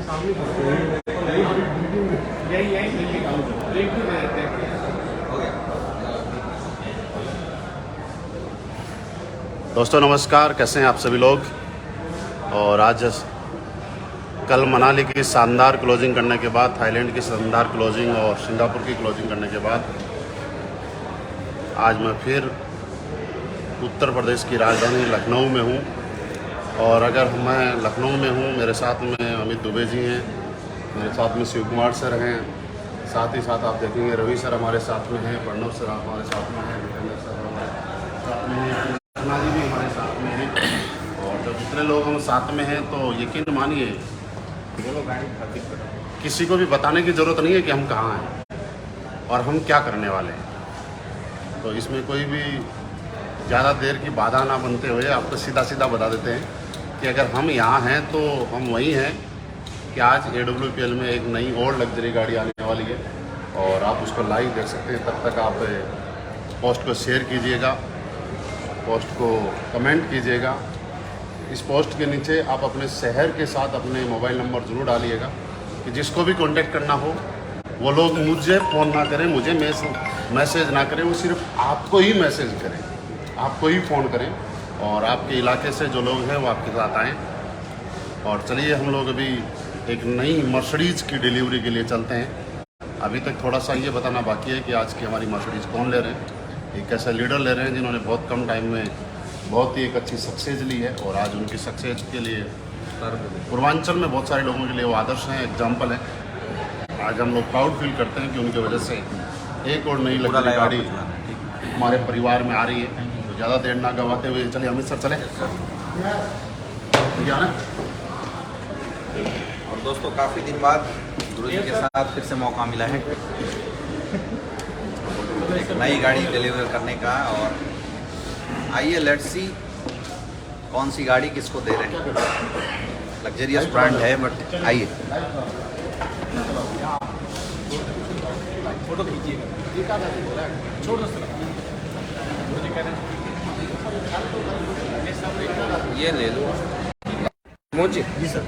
दोस्तों नमस्कार, कैसे हैं आप सभी लोग। और आज कल मनाली की शानदार क्लोजिंग करने के बाद, थाईलैंड की शानदार क्लोजिंग और सिंगापुर की क्लोजिंग करने के बाद आज मैं फिर उत्तर प्रदेश की राजधानी लखनऊ में हूँ। और अगर मैं लखनऊ में हूँ, मेरे साथ में अमित दुबे जी हैं, मेरे साथ में शिव कुमार सर हैं, साथ ही साथ आप देखेंगे रवि सर हमारे साथ में हैं, प्रणव सर हमारे साथ में हैं, विजेंद्र सर हमारे साथ में हैं, जी भी हमारे साथ में हैं। और जब इतने लोग हम साथ में हैं तो यकीन मानिए किसी को भी बताने की ज़रूरत नहीं है कि हम कहाँ हैं और हम क्या करने वाले हैं। तो इसमें कोई भी ज़्यादा देर की बाधा ना बनते हुए आपको सीधा सीधा बता देते हैं कि अगर हम यहाँ हैं तो हम वही हैं कि आज AWPL में एक नई और लग्जरी गाड़ी आने वाली है और आप उसको लाइव देख सकते हैं। तब तक आप पोस्ट को शेयर कीजिएगा, पोस्ट को कमेंट कीजिएगा। इस पोस्ट के नीचे आप अपने शहर के साथ अपने मोबाइल नंबर ज़रूर डालिएगा कि जिसको भी कांटेक्ट करना हो वो लोग मुझे फ़ोन ना करें, मुझे मैसेज ना करें, वो सिर्फ आपको ही मैसेज करें, आपको ही फ़ोन करें और आपके इलाके से जो लोग हैं वो आपके साथ आएँ। और चलिए हम लोग अभी एक नई मर्सिडीज़ की डिलीवरी के लिए चलते हैं। अभी तक थोड़ा सा ये बताना बाकी है कि आज की हमारी मर्सिडीज़ कौन ले रहे हैं, एक ऐसा लीडर ले रहे हैं जिन्होंने बहुत कम टाइम में बहुत ही एक अच्छी सक्सेस ली है और आज उनकी सक्सेस के लिए पूर्वांचल में बहुत सारे लोगों के लिए वो आदर्श हैं, एग्जाम्पल हैं। आज हम लोग प्राउड फील करते हैं कि उनकी वजह से एक और नई लग्जरी गाड़ी हमारे परिवार में आ रही है। तो ज़्यादा देर ना गवाते हुए चलिए अमित सर चले क्या ना। और दोस्तों काफ़ी दिन बाद गुरु जी के साथ फिर से मौका मिला है एक नई गाड़ी डिलीवर करने का। और आइए लेट्स सी कौन सी गाड़ी किसको दे रहे हैं। लग्जरियस ब्रांड है बट आइए फोटो खींचिएगा, ये ले लो मोची जी सर।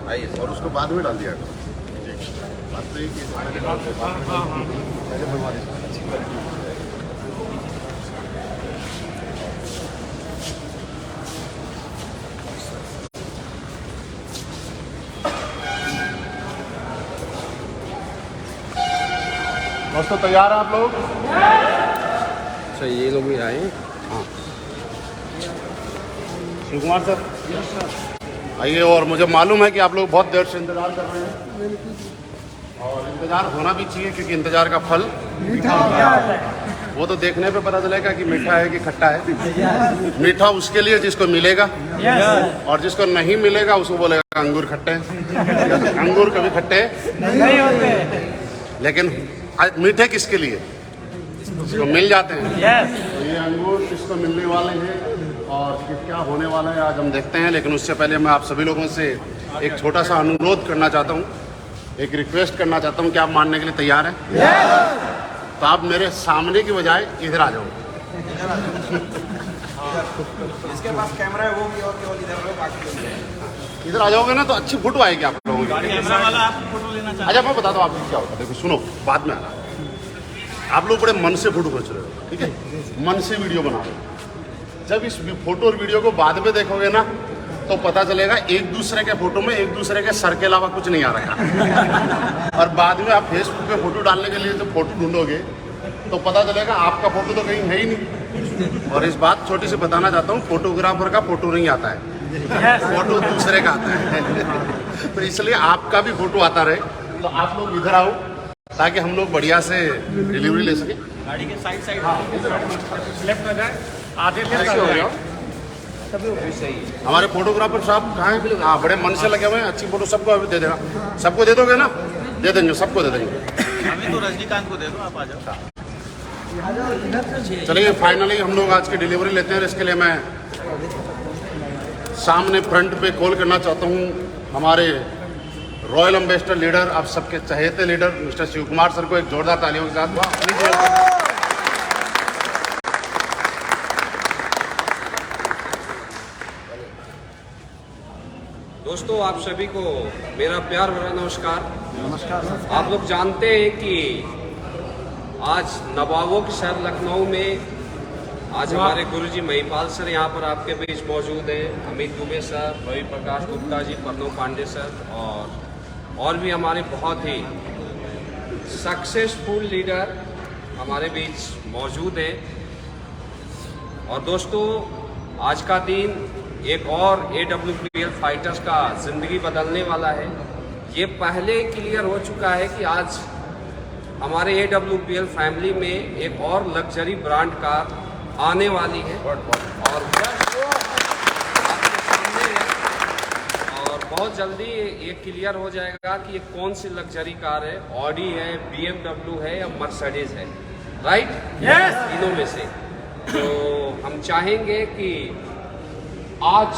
आइए और उसको बाद में डाल दिया बात तो एक दोस्तों तैयार हैं आप लोग? अच्छा ये लोग भी आए। हाँ शिव कुमार सर आइए। और मुझे मालूम है कि आप लोग बहुत देर से इंतज़ार कर रहे हैं और इंतज़ार होना भी चाहिए क्योंकि इंतज़ार का फल मीठा होता है। वो तो देखने पे पता चलेगा कि मीठा है कि खट्टा है। मीठा उसके लिए जिसको मिलेगा और जिसको नहीं मिलेगा उसको बोलेगा अंगूर खट्टे हैं। अंगूर कभी खट्टे नहीं होते, लेकिन मीठे किसके लिए? जिसको मिल जाते हैं। तो ये अंगूर किसको मिलने वाले हैं और क्या होने वाला है आज हम देखते हैं। लेकिन उससे पहले मैं आप सभी लोगों से एक छोटा सा अनुरोध करना चाहता हूँ, एक रिक्वेस्ट करना चाहता हूँ कि आप मानने के लिए तैयार हैं? तो आप मेरे सामने की बजाय इधर आ जाओ। जिसके पास कैमरा है वो भी और केवल इधर लो, बाकी इधर आ जाओगे ना तो अच्छी फोटो आएगी आप लोगों की। कैमरा वाला आपको फोटो लेना चाहता है। अच्छा मैं बता दूँ आपको क्या होता है। देखो सुनो, बाद में आना। आप लोग बड़े मन से फोटो खींच रहे हो, ठीक है, मन से वीडियो बना रहे हो। जब इस फोटो और वीडियो को बाद में देखोगे ना तो पता चलेगा एक दूसरे के फोटो में एक दूसरे के सर के अलावा कुछ नहीं आ रहा है। और बाद में आप फेसबुक पे फोटो डालने के लिए जब फोटो ढूंढोगे तो पता चलेगा आपका फोटो तो कहीं है ही नहीं। और इस बात छोटी सी बताना चाहता हूँ, फोटोग्राफर का फोटो नहीं आता है, फोटो दूसरे का आता है। तो इसलिए आपका भी फोटो आता रहे। तो आप लोग इधर आओ ताकि हम लोग बढ़िया से डिलीवरी ले सकें। गाड़ी के साइड लेफ्ट में जाए, आधे लेफ्ट ऐसे हो हो जाओ। सही है। हमारे फोटोग्राफर साहब कहाँ हैं? हाँ बड़े मन से लगे हुए हैं। अच्छी फोटो सबको अभी दे देना। सबको दे दोगे ना? दे देंगे, सबको दे देंगे। हमें तो रजनीकांत को दे दो, आप आ जाओ। चलिए फाइनली हम लोग आज की डिलीवरी लेते हैं। इसके लिए मैं सामने फ्रंट पे कॉल करना चाहता हूँ हमारे रॉयल एम्बेसडर लीडर, आप सबके चहेते leader mister Shiv Kumar sir को एक जोरदार तालियों के साथ। दोस्तों आप सभी को मेरा प्यार भरा नमस्कार। आप लोग जानते हैं कि आज नवाबों के शहर लखनऊ में आज हमारे गुरुजी महिपाल सर यहाँ पर आपके बीच मौजूद हैं। अमित दुबे सर, रवि प्रकाश गुप्ता जी, प्रणव पांडे सर और भी हमारे बहुत ही सक्सेसफुल लीडर हमारे बीच मौजूद हैं। और दोस्तों आज का दिन एक और AWPL फाइटर्स का ज़िंदगी बदलने वाला है। ये पहले क्लियर हो चुका है कि आज हमारे AWPL फैमिली में एक और लग्जरी ब्रांड कार आने वाली है और आपके सामने है। और बहुत जल्दी ये क्लियर हो जाएगा कि ये कौन सी लग्जरी कार है, ऑडी है, BMW है या मर्सिडीज है, राइट? यस। तीनों में से तो हम चाहेंगे कि आज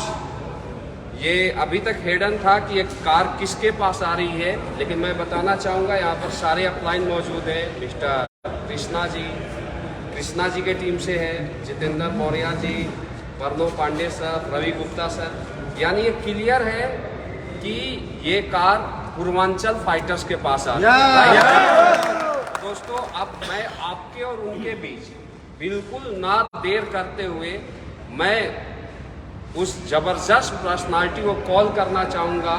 ये अभी तक हिडन था कि एक कार किसके पास आ रही है, लेकिन मैं बताना चाहूँगा यहाँ पर सारे अपलाइन मौजूद हैं। मिस्टर कृष्णा जी के टीम से है, जितेंद्र मौर्य जी, प्रणव पांडे सर, रवि गुप्ता सर। यानी ये क्लियर है कि ये कार पूर्वांचल फाइटर्स के पास आ रही है। दोस्तों अब मैं आपके और उनके बीच बिल्कुल ना देर करते हुए मैं उस जबरदस्त पर्सनालिटी को कॉल करना चाहूँगा।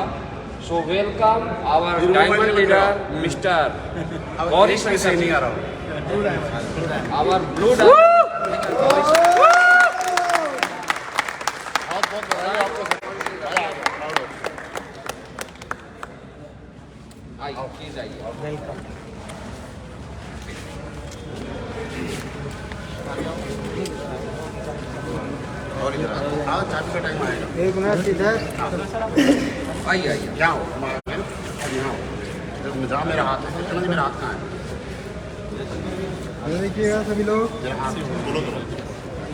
So welcome our diamond leader mister Gauri Shankar ji, our blue please आइए। वेलकम। और इधर आओ, चाबी का टाइम आएगा। एक मिनट इधर आइए आइए। यहाँ हो, यहाँ हो। जहाँ मेरा हाथ है, इतना मेरा हाथ कहाँ है? हेलो देखिएगा सभी लोग। मेरा हाथ बोलो तो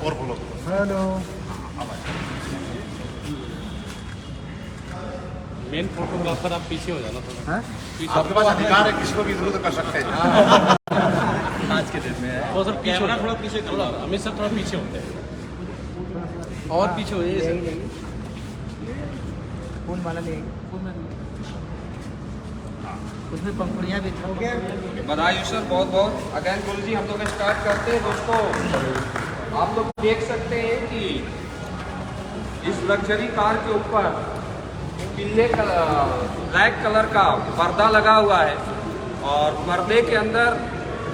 और बोलो। हेलो। मेन फोटोग्राफर आप पीछे हो जाना थोड़ा। हाँ? आपके पास अधिकार है, किसी को भी जरूरत कर सकते हैं। आज के दिन में तो सर कैमरा थोड़ा पीछे कर लो। अमित सर थोड़ा पीछे होते हैं और पीछे हो जाइए। फूल माला ले उसमें पंखुड़ियाँ भी हो गया। बधाई सर, बहुत बहुत। अगेन गुरु जी हम लोग स्टार्ट करते हैं। दोस्तों आप लोग देख सकते हैं कि इस लग्जरी कार के ऊपर पीले ब्लैक कलर का पर्दा लगा हुआ है और पर्दे के अंदर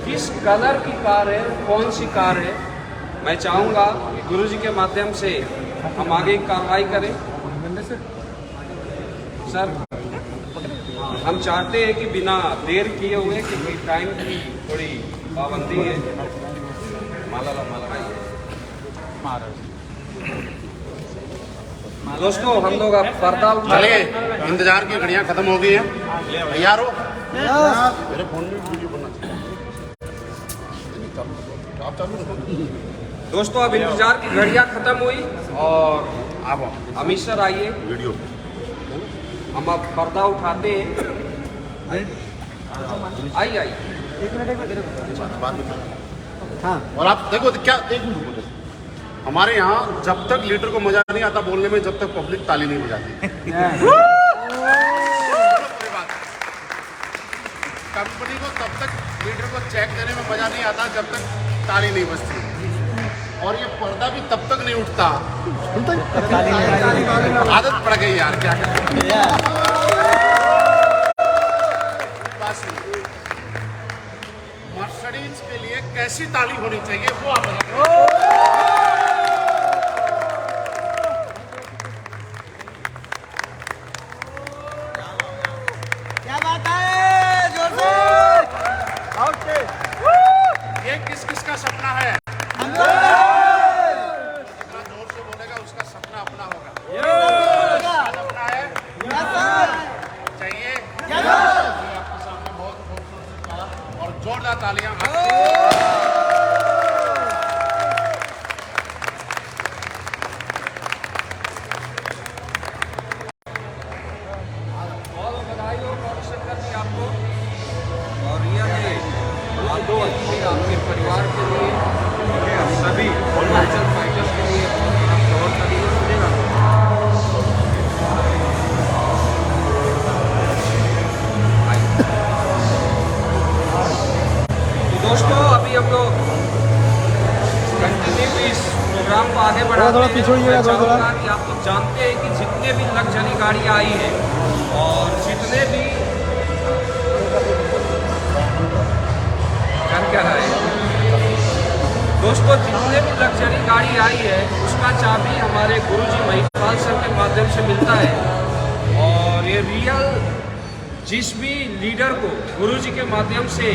किस कलर की कार है, कौन सी कार है, मैं चाहूँगा कि गुरुजी के माध्यम से हम आगे कार्रवाई करें। सर हम चाहते हैं कि बिना देर किए हुए, क्योंकि टाइम की थोड़ी पाबंदी है। दोस्तों हम लोग अब पर्दा चलिए, इंतजार की घड़ियाँ खत्म हो गई हैं। तैयार हो? मेरे फोन में वीडियो बनना चाहिए। आप चालू रखो। दोस्तों अब इंतजार की घड़ियाँ खत्म हुई और आप अमित सर आइए, वीडियो हम अब पर्दा उठाते हैं। आइए आइए। बाद में। हाँ। और आप देखो क्या, एक मिनट रुको। हमारे यहाँ जब तक लीडर को मजा नहीं आता बोलने में, जब तक पब्लिक ताली नहीं बजाती। कंपनी को तब तक लीडर को चेक देने में मजा नहीं आता जब तक ताली नहीं बजती, और ये पर्दा भी तब तक नहीं उठता। आदत पड़ गई यार, क्या करें। मर्सिडीज के लिए कैसी ताली होनी चाहिए वो आप बताओ। क्या बात है, जोर से। ये किस किस का सपना है? जितना जोर से बोलेगा उसका सपना अपना होगा। सपना है चाहिए। आपके सामने बहुत खूबसूरत और जोरदार तालियां। बहुत बधाई हो गौरी शंकर जी आपको। और रिया जी, आप दो अच्छी आपके परिवार के लिए हम लोग कंटिन्यू इस प्रोग्राम को आगे बढ़ाते थोड़ा हैं। पीछे होइएगा, मैं थोड़ा। चाहूँगा कि आप लोग जानते हैं कि जितने भी लग्जरी गाड़ियाँ आई हैं और जितने भी कर क्या रहा है दोस्तों, जितने भी लग्जरी गाड़ी आई है उसका चाबी हमारे गुरुजी महिपाल सर के माध्यम से मिलता है। और ये रियल जिस भी लीडर को गुरुजी के माध्यम से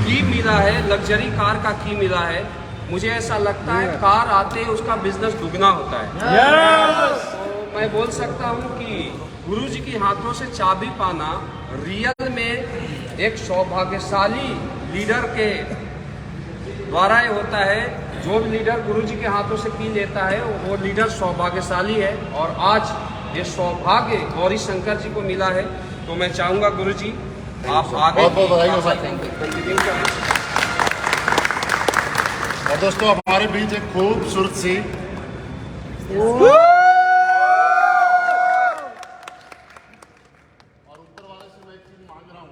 की मिला है, लग्जरी कार का की मिला है, मुझे ऐसा लगता है कार आते ही उसका बिजनेस दुगना होता है। तो मैं बोल सकता हूँ कि गुरुजी के हाथों से चाबी पाना रियल में एक सौभाग्यशाली लीडर के द्वारा ये होता है। जो भी लीडर गुरुजी के हाथों से की लेता है वो लीडर सौभाग्यशाली है। और आज ये सौभाग्य गौरी शंकर जी को मिला है। तो मैं चाहूँगा गुरुजी आप आगे बहुत बहुत बधाई हो भाई। कंटिन्यू करें। और दोस्तों हमारे बीच एक खूबसूरत सी और ऊपर वाले से मैं एक चीज मांग रहा हूँ,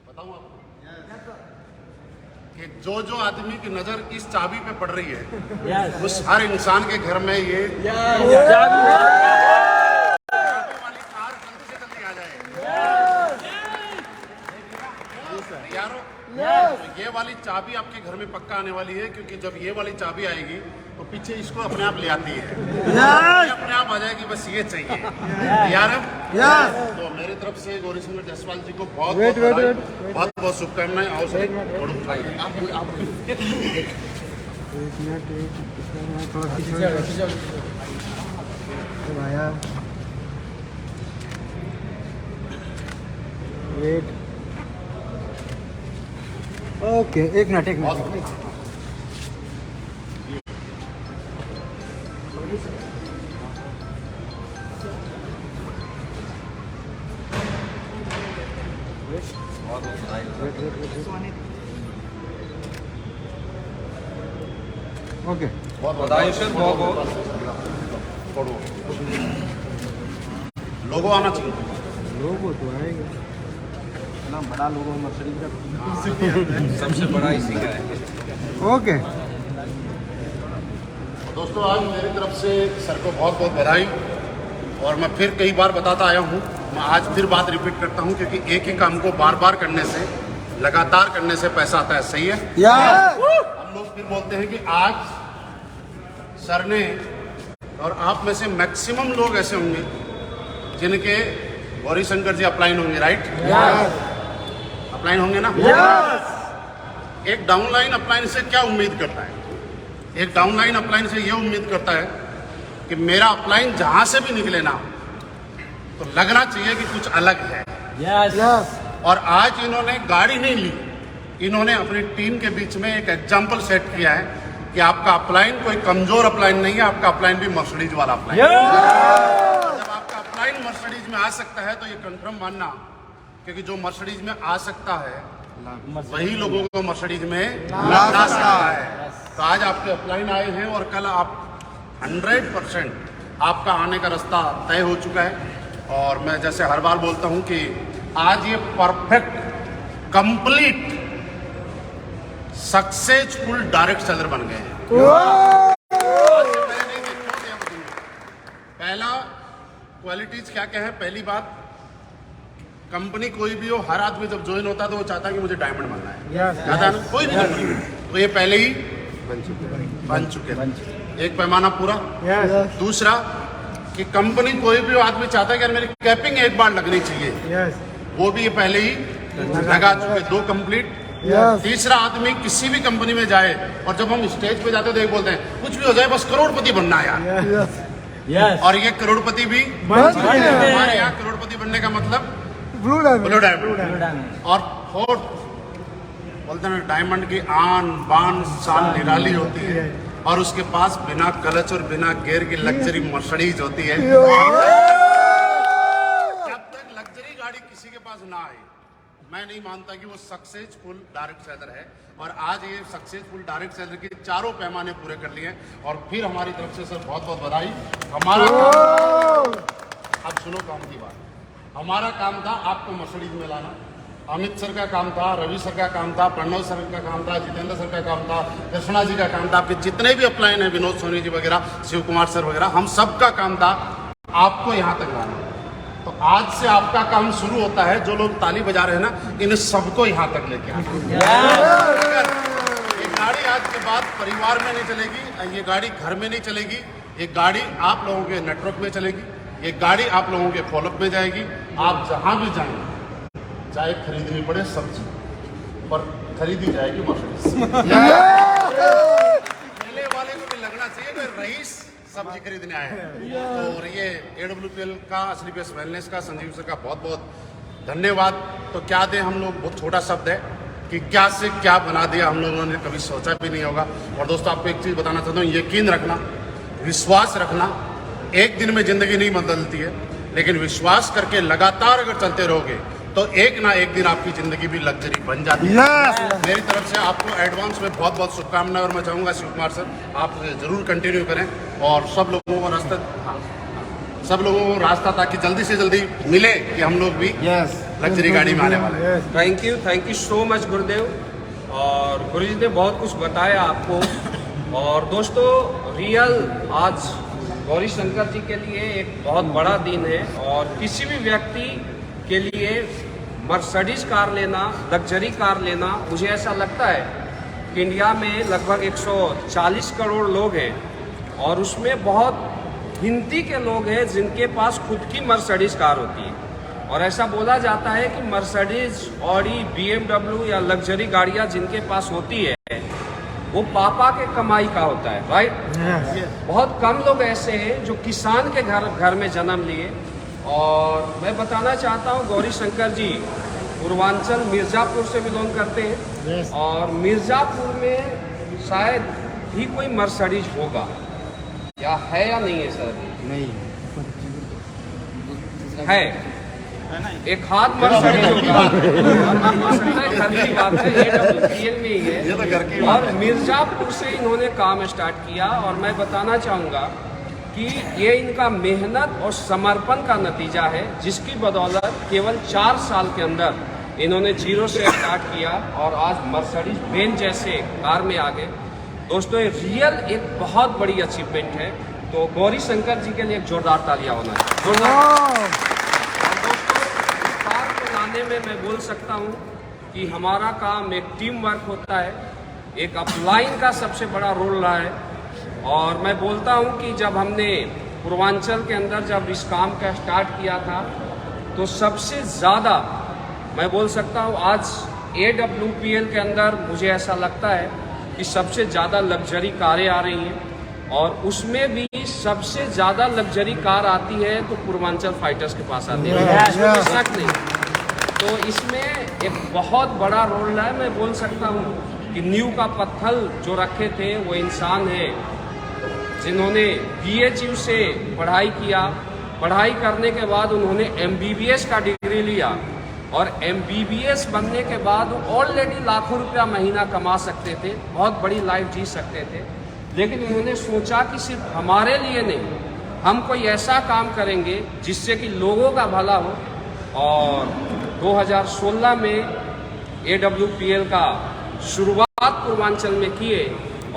बताऊँ आपको कि जो आदमी की नजर इस चाबी पे पड़ रही है उस हर इंसान के घर में ये चाबी वाली कार जल्दी से जल्दी आ जाए। तैयार हो? तो ये वाली चाबी आपके घर में पक्का आने वाली है, क्योंकि जब ये वाली चाबी आएगी तो पीछे इसको अपने आप ले आती है, ये अपने आप आ जाएगी, बस ये चाहिए। तैयार है? तो मेरी तरफ से गौरी शंकर जायसवाल जी को बहुत बहुत शुभकामनाएं। आओ सर, थोड़ा पीछे भैया वेट। ओके, एक मिनट। ओके, बधाई सर, बहुत बहुत लोगो आना चाहिए। लोगो तो आएगा ना, बड़ा लोगो मर्सिडीज का सबसे बड़ा इसी का है। ओके। दोस्तों आज मेरी तरफ से सर को बहुत बहुत बधाई। और मैं फिर कई बार बताता आया हूँ, मैं आज फिर बात रिपीट करता हूँ, क्योंकि एक ही काम को बार बार करने से, लगातार करने से पैसा आता है। सही है? हम लोग फिर बोलते हैं कि आज सर ने, और आप में से मैक्सिमम लोग ऐसे होंगे जिनके गौरी शंकर जी अपलाइन होंगे, राइट? अपलाइन होंगे ना? एक डाउनलाइन अपलाइन से क्या उम्मीद करता है? एक डाउनलाइन अपलाइन से ये उम्मीद करता है कि मेरा अपलाइन जहां से भी निकले ना तो लगना चाहिए कि कुछ अलग है। और आज इन्होंने गाड़ी नहीं ली, इन्होंने अपनी टीम के बीच में एक एग्जाम्पल सेट किया है कि आपका अपलाइन कोई कमजोर अपलाइन नहीं है, आपका अपलाइन भी मर्सिडीज वाला अपलाइन है। जब आपका अपलाइन मर्सिडीज में आ सकता है तो ये कंफर्म मानना, क्योंकि जो मर्सिडीज में आ सकता है वही लोगों को मर्सिडीज में ला सकता है। तो आज आपके अपलाइन आए हैं और कल आप 100% आपका आने का रास्ता तय हो चुका है। और मैं जैसे हर बार बोलता हूं कि आज ये perfect, complete, successful direct seller बन गए हैं। पहला क्वालिटीज क्या क्या है? पहली बात, कंपनी कोई भी हो, हर आदमी जब ज्वाइन होता है तो वो चाहता है कि मुझे डायमंड बनना है, चाहता है ना? कोई भी कंपनी, तो ये पहले ही बन चुके हैं, एक पैमाना पूरा। दूसरा कि कंपनी कोई भी आदमी चाहता है कि यार मेरी कैपिंग एक बार लगनी चाहिए, वो भी ये पहले ही लगा चुके, 2 कंप्लीट। तीसरा आदमी किसी भी कंपनी में जाए और जब हम स्टेज पे जाते हैं तो एक बोलते हैं कुछ भी हो जाए बस करोड़पति बनना है यार। और ये करोड़पति भी हमारे यहाँ करोड़पति बनने का मतलब ब्लू डायमंड। और फोर्थ बोलते हैं डायमंड की आन बान शान निराली होती है, और उसके पास बिना क्लच और बिना गियर की लग्जरी मर्सिडीज होती है। जब तक लग्जरी गाड़ी किसी के पास ना आए, मैं नहीं मानता कि वो सक्सेसफुल डायरेक्ट सेलर है। और आज ये सक्सेसफुल डायरेक्ट सेलर के चारों पैमाने पूरे कर लिए। और फिर हमारी तरफ से सर बहुत बहुत बधाई। हमारा अब सुनो काम की बात, हमारा काम था आपको मर्सिडीज में लाना, अमित सर का काम था, रवि सर का काम था, प्रणव सर का काम था, जितेंद्र सर का काम था, कृष्णा जी का काम था, आपके जितने भी अपलाइन है, विनोद सोनी जी वगैरह, शिव कुमार सर वगैरह, हम सब का काम था आपको यहाँ तक लाना। तो आज से आपका काम शुरू होता है। जो लोग ताली बजा रहे हैं ना, इन सबको यहाँ तक लेके आना। ये गाड़ी आज के बाद परिवार में नहीं चलेगी, ये गाड़ी घर में नहीं चलेगी, ये गाड़ी आप लोगों के नेटवर्क में चलेगी, ये गाड़ी आप लोगों के फॉलोअप में जाएगी। आप जहाँ भी जाएंगे, चाहे खरीदनी पड़े सब्जी, पर खरीदी जाएगी मर्सिडीज। मेले वाले को भी लगना चाहिए कि रईस सब्जी खरीदने आए हैं। और ये AWPL का, असली बेस वेलनेस का, संजीव सर का बहुत बहुत धन्यवाद। तो क्या दें हम लोग, बहुत छोटा शब्द है कि क्या से क्या बना दिया हम लोगों ने, कभी सोचा भी नहीं होगा। और दोस्तों आपको एक चीज़ बताना चाहता हूँ, यकीन रखना, विश्वास रखना। एक दिन में ज़िंदगी नहीं बदलती है, लेकिन विश्वास करके लगातार अगर चलते रहोगे तो एक ना एक दिन आपकी ज़िंदगी भी लग्जरी बन जाती है। मेरी तरफ से आपको एडवांस में बहुत बहुत शुभकामनाएं। और मैं चाहूँगा शिव कुमार सर, आप ज़रूर कंटिन्यू करें और सब लोगों को रास्ता ताकि जल्दी से जल्दी मिले कि हम लोग भी लग्जरी गाड़ी में आने वाले हैं। थैंक यू सो मच गुरुदेव। और गुरु जी ने बहुत कुछ बताया आपको। और दोस्तों, रियल आज गौरी शंकर जी के लिए एक बहुत बड़ा दिन है। और किसी भी व्यक्ति के लिए मर्सिडीज कार लेना, लग्जरी कार लेना, मुझे ऐसा लगता है कि इंडिया में लगभग 140 करोड़ लोग हैं और उसमें बहुत गिनती के लोग हैं जिनके पास खुद की मर्सिडीज कार होती है। और ऐसा बोला जाता है कि मर्सिडीज, ऑडी, BMW या लग्जरी गाड़ियां जिनके पास होती है वो पापा के कमाई का होता है, राइट। बहुत कम लोग ऐसे हैं जो किसान के घर में जन्म लिए। और मैं बताना चाहता हूँ, गौरी शंकर जी पूर्वांचल मिर्ज़ापुर से बिलोंग करते हैं। और मिर्ज़ापुर में शायद ही कोई मर्सिडीज होगा, या है या नहीं है सर? नहीं है, एक हाथ मर्सिडीज होगा। हो सकता है घर की बात है, AWPL में ही है। ये तो घर की और मिर्ज़ापुर से इन्होंने काम स्टार्ट किया। और मैं बताना चाहूँगा कि ये इनका मेहनत और समर्पण का नतीजा है, जिसकी बदौलत केवल 4 साल के अंदर इन्होंने 0 से स्टार्ट किया और आज मर्सिडीज बेंज जैसे कार में आ गए। दोस्तों, ये रियल एक बहुत बड़ी अचीवमेंट है। तो गौरी शंकर जी के लिए एक जोरदार तालियां होना है, जोरदार। दोस्तों, कार को लाने में मैं बोल सकता हूँ कि हमारा काम एक टीम वर्क होता है, एक अपलाइन का सबसे बड़ा रोल रहा है। और मैं बोलता हूं कि जब हमने पूर्वांचल के अंदर जब इस काम का स्टार्ट किया था, तो सबसे ज़्यादा मैं बोल सकता हूं आज AWPL के अंदर मुझे ऐसा लगता है कि सबसे ज़्यादा लग्जरी कारें आ रही हैं। और उसमें भी सबसे ज़्यादा लग्जरी कार आती है तो पूर्वांचल फाइटर्स के पास आती है, इसमें कोई शक नहीं। तो इसमें एक बहुत बड़ा रोल है। मैं बोल सकता हूँ कि नींव का पत्थर जो रखे थे वो इंसान है जिन्होंने BHU से पढ़ाई किया। पढ़ाई करने के बाद उन्होंने MBBS का डिग्री लिया और MBBS बनने के बाद ऑलरेडी लाखों रुपया महीना कमा सकते थे, बहुत बड़ी लाइफ जी सकते थे। लेकिन उन्होंने सोचा कि सिर्फ हमारे लिए नहीं, हम कोई ऐसा काम करेंगे जिससे कि लोगों का भला हो। और 2016 में AWPL का शुरुआत पूर्वांचल में किए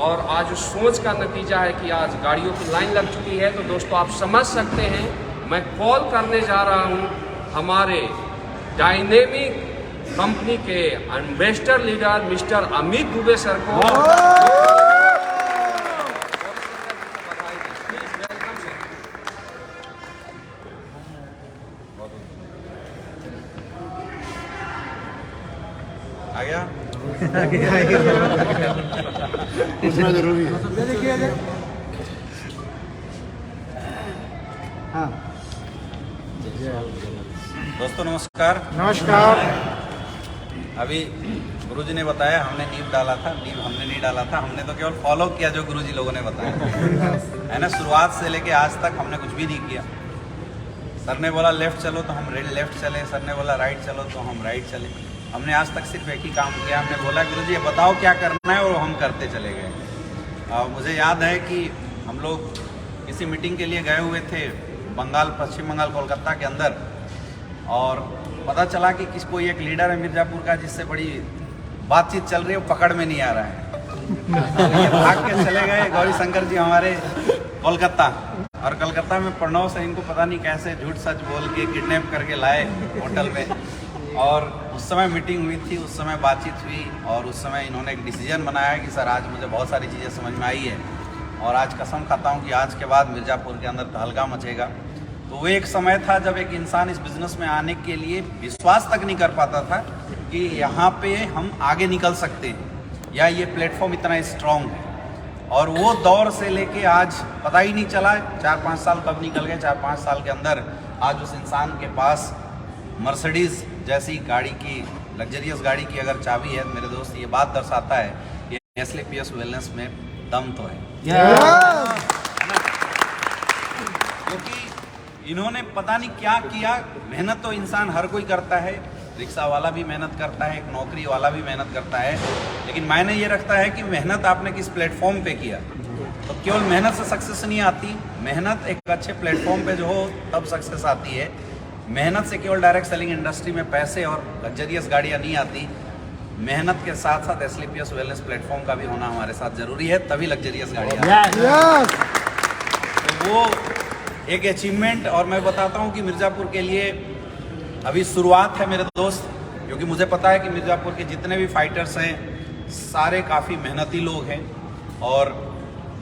और आज उस सोच का नतीजा है कि आज गाड़ियों की लाइन लग चुकी है। तो दोस्तों, आप समझ सकते हैं, मैं कॉल करने जा रहा हूं हमारे डायनेमिक कंपनी के investor leader mister Amit Dubey sir को। आ गया? पूछना जरूरी है। हाँ, दोस्तों नमस्कार। नमस्कार। अभी गुरुजी ने बताया, हमने नींव डाला था, नींव हमने नहीं डाला था, हमने तो केवल फॉलो किया जो गुरुजी लोगों ने बताया है ना। शुरुआत से लेके आज तक हमने कुछ भी नहीं किया। सर ने बोला लेफ्ट चलो तो हम लेफ्ट चले, सर ने बोला राइट चलो तो हम राइट चले। हमने आज तक सिर्फ एक ही काम किया, हमने बोला गुरुजी ये बताओ क्या करना है, और हम करते चले गए। मुझे याद है कि हम लोग किसी मीटिंग के लिए गए हुए थे बंगाल, पश्चिम बंगाल, कोलकाता के अंदर। और पता चला कि कोई एक लीडर है मिर्ज़ापुर का जिससे बड़ी बातचीत चल रही है, वो पकड़ में नहीं आ रहा है। तो ये भाग के चले गए गौरी शंकर जी हमारे कोलकाता, और कलकत्ता में प्रणव से इनको पता नहीं कैसे झूठ सच बोल के किडनैप करके लाए होटल में, और उस समय मीटिंग हुई थी, उस समय बातचीत हुई, और उस समय इन्होंने एक डिसीजन बनाया कि सर आज मुझे बहुत सारी चीज़ें समझ में आई है, और आज कसम खाता हूँ कि आज के बाद मिर्ज़ापुर के अंदर तहलका मचेगा। तो वो एक समय था जब एक इंसान इस बिज़नेस में आने के लिए विश्वास तक नहीं कर पाता था कि यहाँ पे हम आगे निकल सकते हैं या ये प्लेटफॉर्म इतना स्ट्रॉन्ग है, और वो दौर से लेके आज पता ही नहीं चला 4-5 साल कब निकल गए। 4-5 साल के अंदर आज उस इंसान के पास मर्सिडीज़ जैसी गाड़ी की, लग्जरियस गाड़ी की अगर चाबी है, मेरे दोस्त ये बात दर्शाता है कि नेस्ले पीएस वेलनेस में दम तो है। क्योंकि इन्होंने पता नहीं क्या किया। मेहनत तो इंसान हर कोई करता है, रिक्शा वाला भी मेहनत करता है, एक नौकरी वाला भी मेहनत करता है, लेकिन मायने ये रखता है कि मेहनत आपने किस प्लेटफॉर्म पे किया। तो केवल मेहनत से सक्सेस नहीं आती, मेहनत एक अच्छे प्लेटफॉर्म पे जो हो तब सक्सेस आती है। मेहनत से केवल डायरेक्ट सेलिंग इंडस्ट्री में पैसे और लग्जरियस गाड़ियाँ नहीं आती, मेहनत के साथ साथ एसलीपीएस वेलनेस प्लेटफॉर्म का भी होना हमारे साथ जरूरी है, तभी लग्जरियस गाड़ियाँ। तो वो एक अचीवमेंट, और मैं बताता हूँ कि मिर्ज़ापुर के लिए अभी शुरुआत है मेरे दोस्त, क्योंकि मुझे पता है कि मिर्ज़ापुर के जितने भी फाइटर्स हैं सारे काफ़ी मेहनती लोग हैं, और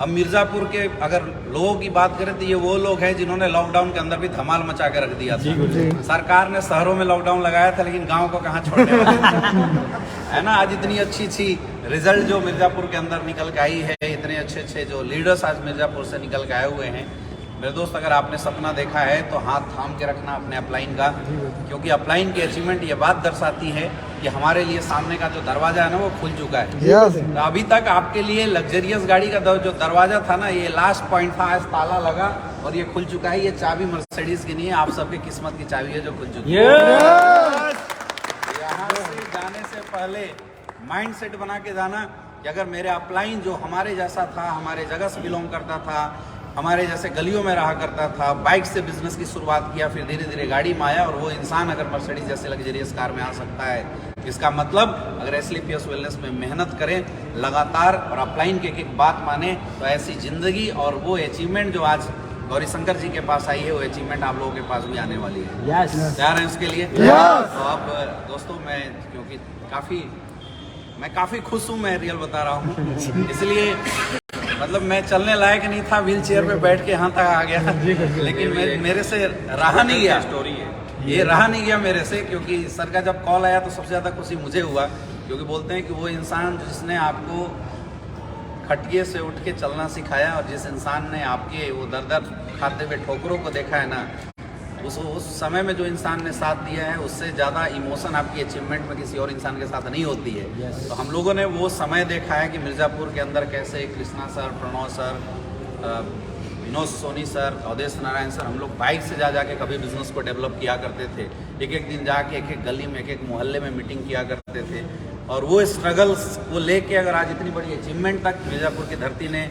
हम मिर्ज़ापुर के अगर लोगों की बात करें तो ये वो लोग हैं जिन्होंने लॉकडाउन के अंदर भी धमाल मचा के रख दिया था। सरकार ने शहरों में लॉकडाउन लगाया था, लेकिन गांव को कहाँ छोड़ने वाले है ना। आज इतनी अच्छी रिजल्ट जो मिर्ज़ापुर के अंदर निकल के आई है, इतने अच्छे जो लीडर्स आज मिर्ज़ापुर से निकल के आए हुए हैं। मेरे दोस्त, अगर आपने सपना देखा है तो हाथ थाम के रखना अपने अपलाइन का, क्योंकि अपलाइन की अचीवमेंट ये बात दर्शाती है कि हमारे लिए सामने का जो दरवाजा है ना वो खुल चुका है। तो अभी तक आपके लिए लग्जरियस गाड़ी का जो दरवाजा था ना, ये लास्ट पॉइंट था, आज ताला लगा और ये खुल चुका है। ये चाबी मर्सिडीज की नहीं है, आप सबके किस्मत की चाबी है जो खुल चुकी है। यहाँ से जाने से पहले माइंड सेट बना के जाना कि अगर मेरे अपलाइन जो हमारे जैसा था, हमारे जगह से बिलोंग करता था, हमारे जैसे गलियों में रहा करता था, बाइक से बिजनेस की शुरुआत किया, फिर धीरे धीरे गाड़ी में आया, और वो इंसान अगर मर्सिडीज जैसे लग्जरियस कार में आ सकता है, इसका मतलब अगर एसलीपीएस वेलनेस में मेहनत करें लगातार और अपलाइन के एक बात माने, तो ऐसी जिंदगी और वो अचीवमेंट जो आज गौरी शंकर जी के पास आई है, वो अचीवमेंट आप लोगों के पास भी आने वाली है। तैयार हैं उसके लिए? तो अब दोस्तों, मैं काफ़ी खुश हूँ, मैं रियल बता रहा हूँ, इसलिए मतलब मैं चलने लायक नहीं था, व्हील चेयर पे बैठ के यहाँ तक आ गया, लेकिन मेरे से रहा नहीं गया, स्टोरी है ये, रहा नहीं गया मेरे से, क्योंकि सर का जब कॉल आया तो सबसे ज़्यादा खुशी मुझे हुआ, क्योंकि बोलते हैं कि वो इंसान जिसने आपको खटिए से उठ के चलना सिखाया, और जिस इंसान ने आपके वो दर खाते हुए ठोकरों को देखा है ना, उस समय में जो इंसान ने साथ दिया है, उससे ज़्यादा इमोशन आपकी अचीवमेंट में किसी और इंसान के साथ नहीं होती है। तो हम लोगों ने वो समय देखा है कि मिर्ज़ापुर के अंदर कैसे Krishna sir, Pranav sir, Vinod Soni sir, Awadhesh Narayan sir, हम लोग बाइक से जा के कभी बिजनेस को डेवलप किया करते थे। एक दिन जाके एक गली में, एक मोहल्ले में मीटिंग किया करते थे, और वो स्ट्रगल्स को लेके अगर आज इतनी बड़ी अचीवमेंट तक मिर्ज़ापुर की धरती ने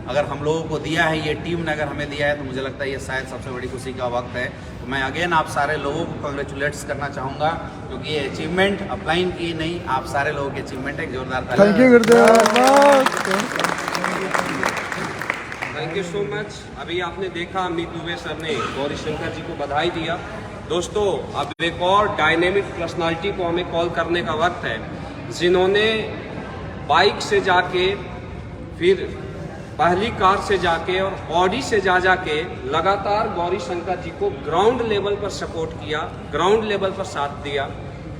अगर हम लोगों को दिया है, ये टीम ने अगर हमें दिया है, तो मुझे लगता है ये शायद सबसे बड़ी खुशी का वक्त है। तो मैं अगेन आप सारे लोगों को कॉन्ग्रेचुलेट्स करना चाहूँगा, क्योंकि ये अचीवमेंट अपलाइन की नहीं, आप सारे लोगों की अचीवमेंट है। जोरदार thank you thank you so much. अभी आपने देखा अमित दुबे सर ने गौरी शंकर जी को बधाई दिया। दोस्तों, अब एक और डायनेमिक पर्सनालिटी को हमें कॉल करने का वक्त है, जिन्होंने बाइक से जाके, फिर पहली कार से जाके और ऑडी से जाके लगातार गौरी शंकर जी को ग्राउंड लेवल पर सपोर्ट किया, ग्राउंड लेवल पर साथ दिया।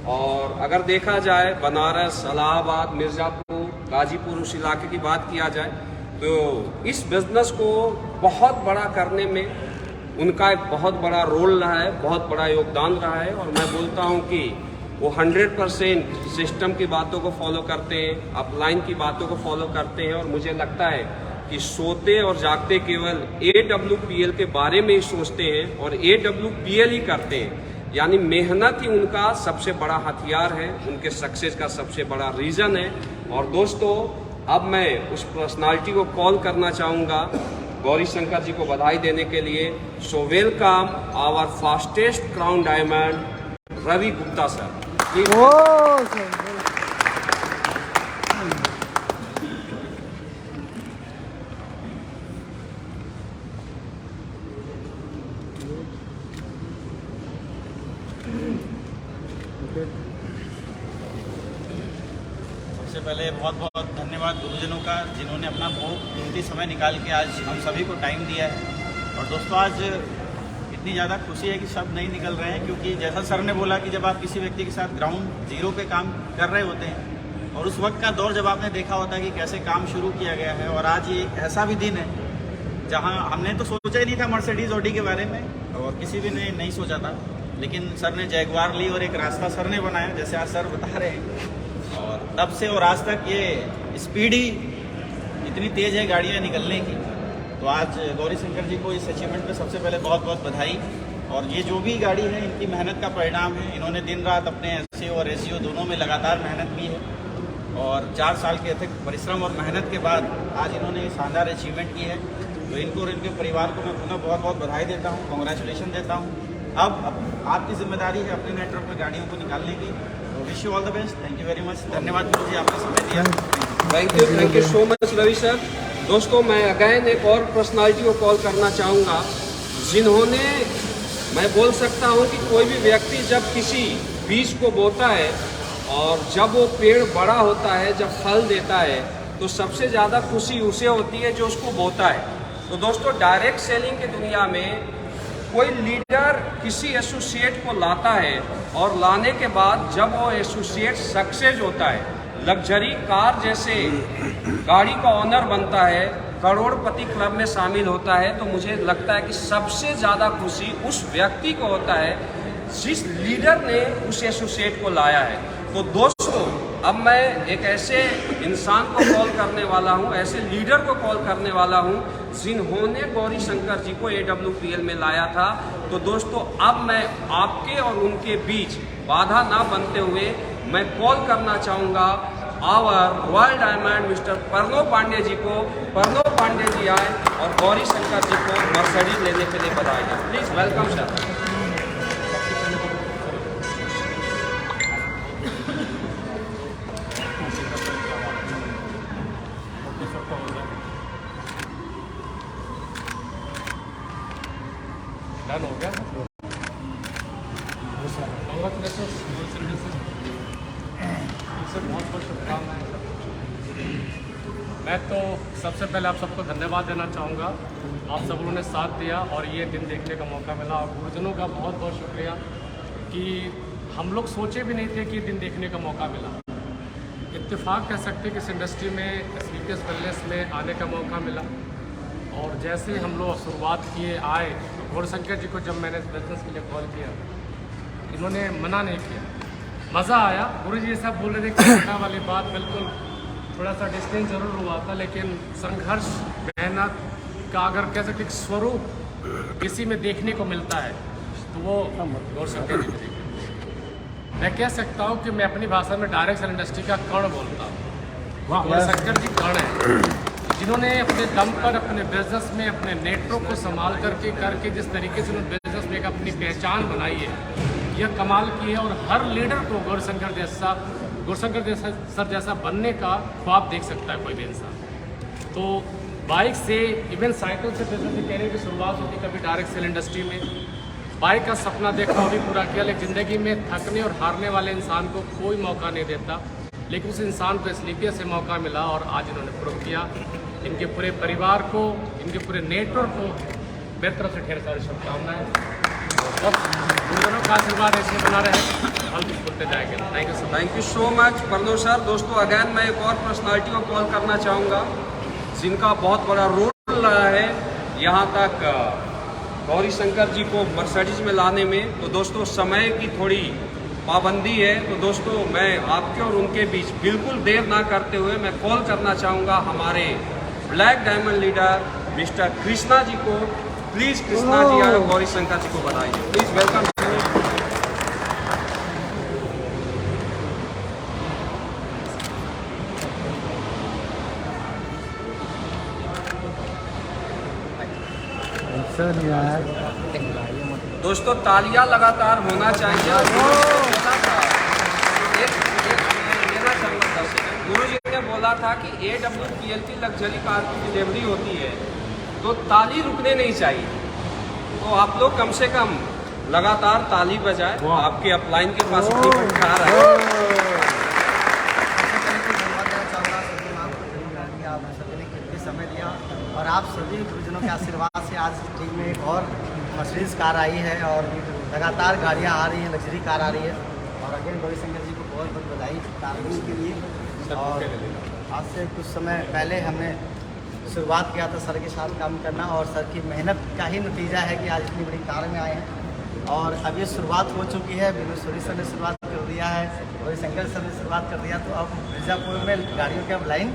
और अगर देखा जाए बनारस, इलाहाबाद, मिर्ज़ापुर, गाजीपुर, उस इलाके की बात किया जाए, तो इस बिज़नेस को बहुत बड़ा करने में उनका एक बहुत बड़ा रोल रहा है, बहुत बड़ा योगदान रहा है। और मैं बोलता हूं कि वो 100% सिस्टम की बातों को फॉलो करते हैं, अपलाइन की बातों को फॉलो करते हैं, और मुझे लगता है कि सोते और जागते केवल AWPL के बारे में ही सोचते हैं और AWPL ही करते हैं। यानी मेहनत ही उनका सबसे बड़ा हथियार है, उनके सक्सेस का सबसे बड़ा रीज़न है। और दोस्तों, अब मैं उस पर्सनालिटी को कॉल करना चाहूँगा गौरी शंकर जी को बधाई देने के लिए। So welcome our fastest crown diamond Ravi Gupta sir. Please सबसे पहले बहुत बहुत धन्यवाद गुरुजनों का, जिन्होंने अपना बहुत कीमती समय निकाल के आज हम सभी को टाइम दिया है। और दोस्तों, आज इतनी ज़्यादा खुशी है कि सब नहीं निकल रहे हैं, क्योंकि जैसा सर ने बोला कि जब आप किसी व्यक्ति के साथ ग्राउंड जीरो पे काम कर रहे होते हैं और उस वक्त का दौर जब आपने देखा होता है कि कैसे काम शुरू किया गया है, और आज ये एक ऐसा भी दिन है जहाँ हमने तो सोचा ही नहीं था मर्सिडीज ऑडी के बारे में, और किसी भी ने नहीं सोचा था, लेकिन सर ने जैगवार ली और एक रास्ता सर ने बनाया, जैसे आज सर बता रहे हैं। और तब से और आज तक ये स्पीड ही इतनी तेज़ है गाड़ियाँ निकलने की। तो आज गौरी शंकर जी को इस अचीवमेंट पे सबसे पहले बहुत बहुत बधाई। और ये जो भी गाड़ी है इनकी मेहनत का परिणाम है। इन्होंने दिन रात अपने एससीओ और एसईओ दोनों में लगातार मेहनत की है, और 4 साल के अथक परिश्रम और मेहनत के बाद आज इन्होंने ये शानदार अचीवमेंट की है। तो इनको और इनके परिवार को मैं पुनः बहुत बहुत बधाई देता हूँ, कॉन्ग्रेचुलेशन देता हूँ। अब आपकी जिम्मेदारी है अपने नेटवर्क में गाड़ियों को निकालने की। तो wish you all the best. Thank you very much. धन्यवाद गुरु जी, आपने समय दिया। Thank you so much Ravi sir. दोस्तों, मैं अगेन एक और पर्सनालिटी को कॉल करना चाहूँगा, जिन्होंने, मैं बोल सकता हूँ कि कोई भी व्यक्ति जब किसी बीज को बोता है और जब वो पेड़ बड़ा होता है, जब फल देता है, तो सबसे ज़्यादा खुशी उसे होती है जो उसको बोता है। तो दोस्तों, डायरेक्ट सेलिंग की दुनिया में कोई लीडर किसी एसोसिएट को लाता है और लाने के बाद जब वो एसोसिएट सक्सेस होता है, लग्जरी कार जैसे गाड़ी का ऑनर बनता है, करोड़पति क्लब में शामिल होता है, तो मुझे लगता है कि सबसे ज़्यादा खुशी उस व्यक्ति को होता है जिस लीडर ने उस एसोसिएट को लाया है। तो दोस्तों, अब मैं एक ऐसे इंसान को कॉल करने वाला हूं, ऐसे लीडर को कॉल करने वाला हूं जिन्होंने गौरी शंकर जी को AWPL में लाया था। तो दोस्तों, अब मैं आपके और उनके बीच बाधा ना बनते हुए मैं कॉल करना चाहूँगा our royal diamond mister Pranav Pandey ji को। प्रणव पांडे जी आए और गौरी शंकर जी को मर्सिडीज लेने के लिए बधाई दें। Please welcome sir. डन हो गया बहुत बहुत शुभकामनाएं। मैं तो सबसे पहले आप सबको धन्यवाद देना चाहूँगा। आप सब लोगों ने साथ दिया और ये दिन देखने का मौका मिला, और गुरुजनों का बहुत बहुत शुक्रिया कि हम लोग सोचे भी नहीं थे कि दिन देखने का मौका मिला। इत्तेफाक कह सकते कि इस इंडस्ट्री में स्लीपर्स वेलनेस में आने का मौका मिला, और जैसे ही हम लोग शुरुआत किए आए, तो गौरशंकर जी को जब मैंने बिजनेस के लिए कॉल किया, इन्होंने मना नहीं किया, मज़ा आया। गुरु जी सब बोल रहे थे कि मना वाली बात, बिल्कुल थोड़ा सा डिस्टेंस जरूर हुआ था, लेकिन संघर्ष मेहनत का अगर कह सकते स्वरूप किसी में देखने को मिलता है तो वो गौरशंकर जी में देखने। मैं कह सकता हूँ कि मैं अपनी भाषा में डायरेक्ट सेल इंडस्ट्री का कर्ण बोलता हूँ। गौरशंकर जी कर्ण है, जिन्होंने अपने दम पर अपने बिजनेस में अपने नेटवर्क को संभाल करके जिस तरीके से उन्होंने बिजनेस में एक अपनी पहचान बनाई है, यह कमाल की है। और हर लीडर को गौरशंकर सर जैसा बनने का ख्वाब देख सकता है कोई भी इंसान। तो बाइक से इवन साइकिल से बिजनेस कैरियर की शुरुआत होती कभी डायरेक्ट सेल इंडस्ट्री में। बाइक का सपना देखा वो भी पूरा किया, लेकिन ज़िंदगी में थकने और हारने वाले इंसान को कोई मौका नहीं देता, लेकिन उस इंसान को स्लीपियर से मौका मिला और आज इन्होंने प्रूव किया। इनके पूरे परिवार को, इनके पूरे नेटवर्क को मेरी तरफ से ढेर सारी शुभकामनाएं। गुरुजनों का आशीर्वाद ऐसे बना रहे, हम कुछ बोलते जाएंगे। Thank you so much Pranav sir. दोस्तों, अगैन मैं एक और पर्सनालिटी को कॉल करना चाहूँगा जिनका बहुत बड़ा रोल रहा है यहाँ तक गौरी शंकर जी को मर्सिडीज में लाने में। तो दोस्तों, समय की थोड़ी पाबंदी है, तो दोस्तों मैं आपके और उनके बीच बिल्कुल देर ना करते हुए मैं कॉल करना चाहूँगा हमारे black diamond leader mister Krishna ji को। प्लीज़ कृष्णा जी आए, गौरी शंकर जी को बताइए। Please welcome. सर यार दोस्तों तालियां लगातार होना चाहिए। और गुरु जी ने बोला था कि AWPLT लग्जरी कार की डिलीवरी होती है तो ताली रुकने नहीं चाहिए, तो आप लोग कम से कम लगातार ताली बजाए। आपके अपलाइन के पास इतनी कार है। आप सभी ने कीमती समय दिया और आप सभी गुरुजनों के आशीर्वाद से आज टीम में एक और मर्सिडीज कार आई है और लगातार गाड़ियाँ आ रही हैं, लग्जरी कार आ रही है। और अगेन गौरीशंकर जी को बहुत बहुत बधाई कार के लिए। और आज से कुछ समय पहले हमने शुरुआत किया था सर के साथ काम करना और सर की मेहनत का ही नतीजा है कि आज इतनी बड़ी कार में आए हैं। और अब ये शुरुआत हो चुकी है, विनोद सोनी सर ने शुरुआत कर दिया है, गौरीशंकर सर ने शुरुआत कर दिया, तो अब मिर्ज़ापुर में गाड़ियों की अब लाइन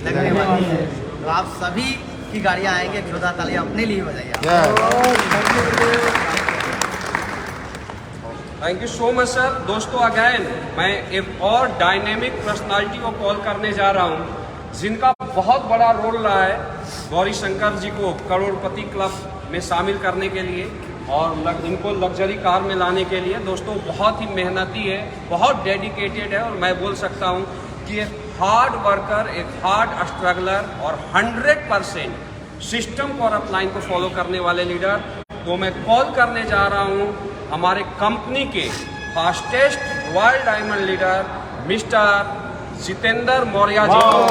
लगने वाली है। तो आप सभी की गाड़ियाँ आएंगे, जोरदार तालियां अपने लिए बजाइए। Thank you so much sir. दोस्तों अगेन मैं एक और डायनेमिक पर्सनालिटी को कॉल करने जा रहा हूं जिनका बहुत बड़ा रोल रहा है गौरीशंकर जी को करोड़पति क्लब में शामिल करने के लिए और इनको लग्जरी कार में लाने के लिए। दोस्तों बहुत ही मेहनती है, बहुत डेडिकेटेड है और मैं बोल सकता हूं कि एक हार्ड वर्कर, एक हार्ड स्ट्रगलर और 100% सिस्टम और अपलाइन को फॉलो करने वाले लीडर। तो मैं कॉल करने जा रहा हूं हमारे कंपनी के fastest world diamond leader mister Jitendra Maurya ji को।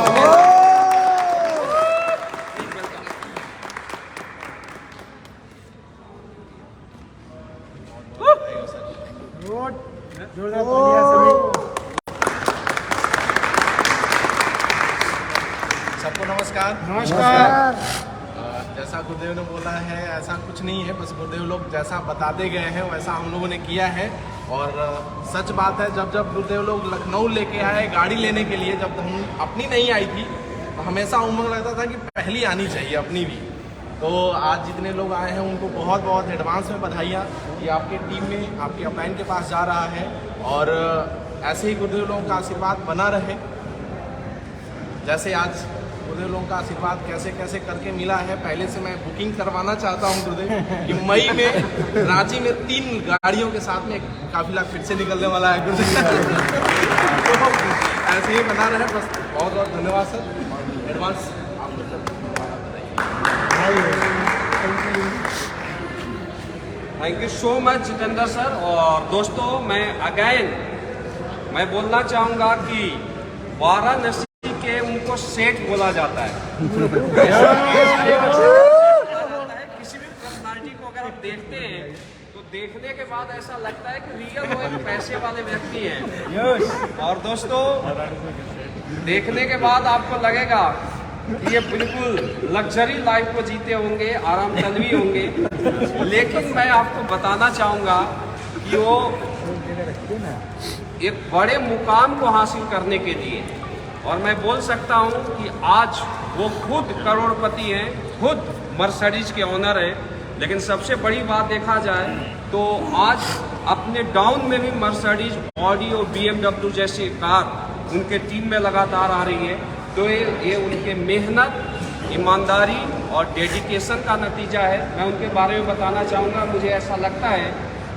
सबको नमस्कार। नमस्कार। जैसा गुरुदेव ने बोला है ऐसा कुछ नहीं है, बस गुरुदेव लोग जैसा बताते गए हैं वैसा हम लोगों ने किया है। और सच बात है, जब जब गुरुदेव लोग लखनऊ लेके आए गाड़ी लेने के लिए, जब हम अपनी नहीं आई थी तो हमेशा उमंग लगता था कि पहली आनी चाहिए अपनी भी। तो आज जितने लोग आए हैं उनको बहुत बहुत एडवांस में बधाइयाँ कि आपके टीम में आपके अपलाइन के पास जा रहा है और ऐसे ही गुरुदेव लोगों का आशीर्वाद बना रहे। जैसे आज गुरुदेव लोगों का आशीर्वाद कैसे कैसे करके मिला है, पहले से मैं बुकिंग करवाना चाहता हूं गुरुदेव कि मई में रांची में 3 गाड़ियों के साथ में काफिला फिर से निकलने वाला है गुरुदेव। तो ऐसे ही बना रहे। बस बहुत बहुत धन्यवाद sir, advance thank you so much Jitendra sir. और दोस्तों मैं बोलना चाहूँगा कि वाराणसी के उनको सेठ बोला जाता है। किसी भी पर्सनालिटी को अगर आप देखते हैं तो देखने के बाद ऐसा लगता है कि रियल वो एक पैसे वाले व्यक्ति हैं। और दोस्तों देखने के बाद आपको लगेगा कि ये बिल्कुल लग्जरी लाइफ को जीते होंगे, आराम तलवी होंगे। लेकिन मैं आपको बताना चाहूँगा कि वो एक बड़े मुकाम को हासिल करने के लिए, और मैं बोल सकता हूं कि आज वो खुद करोड़पति हैं, खुद मर्सिडीज के ओनर हैं। लेकिन सबसे बड़ी बात देखा जाए तो आज अपने डाउन में भी मर्सिडीज, ऑडी और BMW जैसी कार उनके टीम में लगातार आ रही है। तो ये उनके मेहनत, ईमानदारी और डेडिकेशन का नतीजा है। मैं उनके बारे में बताना चाहूँगा, मुझे ऐसा लगता है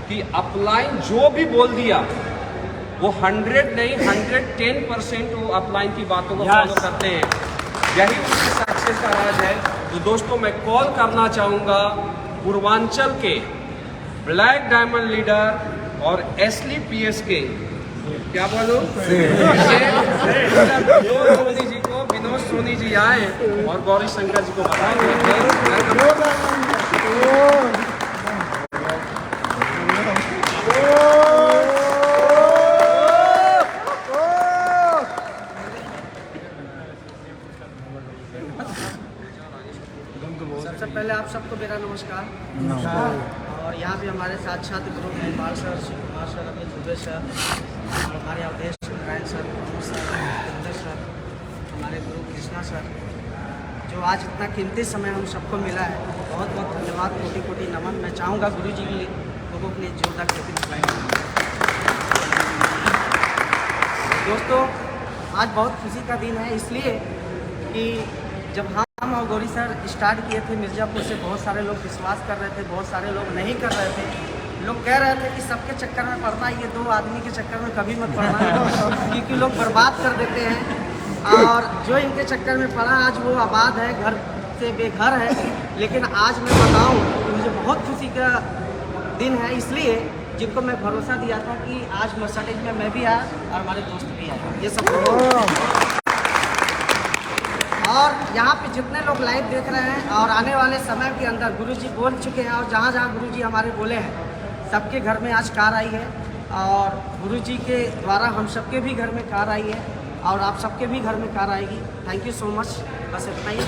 कि अपलाइन जो भी बोल दिया वो 100 नहीं 110% वो अपलाइन की बातों को फॉलो करते हैं। यही उनकी सक्सेस का राज है। तो दोस्तों मैं कॉल करना चाहूँगा पूर्वांचल के ब्लैक डायमंड लीडर और SLPS के क्या बोलूं सोनी जी को, विनोद सोनी जी आए और गौरीशंकर जी को बताएंगे। सबसे पहले आप सबको मेरा नमस्कार। और यहाँ भी हमारे साथ छात्र ग्रुप हैं, Bal sir, Shiv Kumar sir, Amit Dubey sir, हमारे अवधेश नारायण सर, जितेंद्र सर, हमारे गुरु कृष्णा सर, जो आज इतना कीमती समय हम सबको मिला है। बहुत बहुत धन्यवाद, कोटि कोटि नमन। मैं चाहूँगा गुरु जी के लिए लोगों के लिए जोरदार खेती दिखाएंगे। दोस्तों आज बहुत खुशी का दिन है, इसलिए कि जब हम और गौरी सर स्टार्ट किए थे मिर्ज़ापुर से, बहुत सारे लोग विश्वास कर रहे थे, बहुत सारे लोग नहीं कर रहे थे। लोग कह रहे थे कि सबके चक्कर में पड़ना, ये 2 आदमी के चक्कर में कभी मत पड़ना क्योंकि लोग बर्बाद कर देते हैं। और जो इनके चक्कर में पड़ा आज वो आबाद है, घर से बेघर है। लेकिन आज मैं बताऊं कि मुझे बहुत खुशी का दिन है, इसलिए जिनको मैं भरोसा दिया था कि आज मर्सिडीज में मैं भी आया और हमारे दोस्त भी आए, ये सब। और यहाँ पे जितने लोग लाइव देख रहे हैं और आने वाले समय के अंदर गुरुजी बोल चुके हैं और जहाँ जहाँ गुरुजी हमारे बोले हैं सबके घर में आज कार आई है और गुरुजी के द्वारा हम सबके भी घर में कार आई है और आप सबके भी घर में कार आएगी। Thank you so much. बस इतना ही,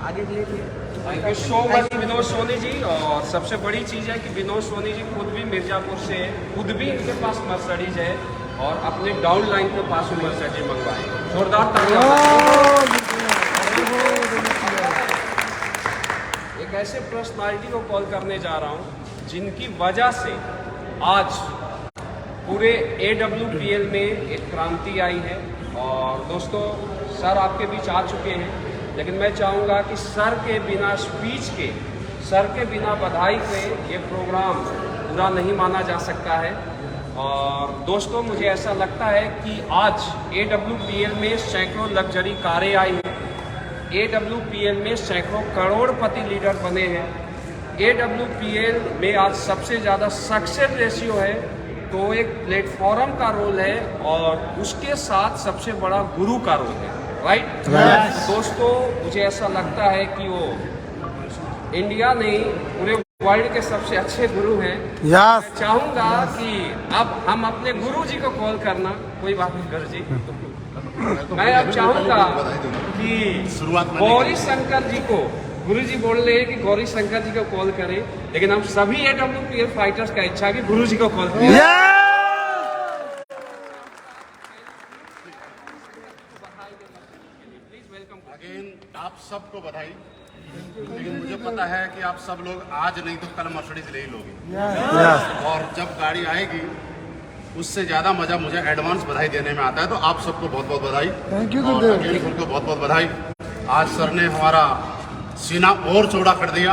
आगे के लिए thank you so much Vinod Soni ji. और सबसे बड़ी चीज़ है कि विनोद सोनी जी खुद भी मिर्ज़ापुर से हैं, खुद भी इनके पास मर्सिडीज है और अपने डाउन लाइन के पास मर्सिडीज मंगवाए। जोरदार तालियां। एक ऐसे पर्सनालिटी को कॉल करने जा रहा हूं जिनकी वजह से आज पूरे AWPL में एक क्रांति आई है। और दोस्तों, सर आपके बीच आ चुके हैं, लेकिन मैं चाहूँगा कि सर के बिना स्पीच के, सर के बिना बधाई के ये प्रोग्राम पूरा नहीं माना जा सकता है। और दोस्तों, मुझे ऐसा लगता है कि आज AWPL में सैकड़ों लग्जरी कारें आई हैं, AWPL में सैकड़ों करोड़पति लीडर बने हैं, AWPL में आज सबसे ज़्यादा सक्सेस रेशियो है, तो एक प्लेटफॉर्म का रोल है और उसके साथ सबसे बड़ा गुरु का रोल है। राइट दोस्तों, मुझे ऐसा लगता है कि वो इंडिया नहीं पूरे वर्ल्ड के सबसे अच्छे गुरु हैं। मैं चाहूँगा कि अब हम अपने गुरु जी को कॉल करना, कोई बात नहीं गुरु जी, मैं अब चाहूँगा कि गौरी शंकर जी को, गुरु जी बोल रहे हैं कि गौरी शंकर जी को कॉल करें, लेकिन हम सभी AWPL फाइटर्स का इच्छा है कि गुरु जी को कॉल करें। अगेन आप सबको बधाई। लेकिन मुझे पता है कि आप सब लोग आज नहीं तो कल मर्सिडीज ले ही लोगे और जब गाड़ी आएगी उससे ज़्यादा मज़ा मुझे एडवांस बधाई देने में आता है। तो आप सबको बहुत बहुत बधाई। Thank you. और अगेन उनको बहुत बहुत बधाई। आज सर ने हमारा सीना और चौड़ा कर दिया।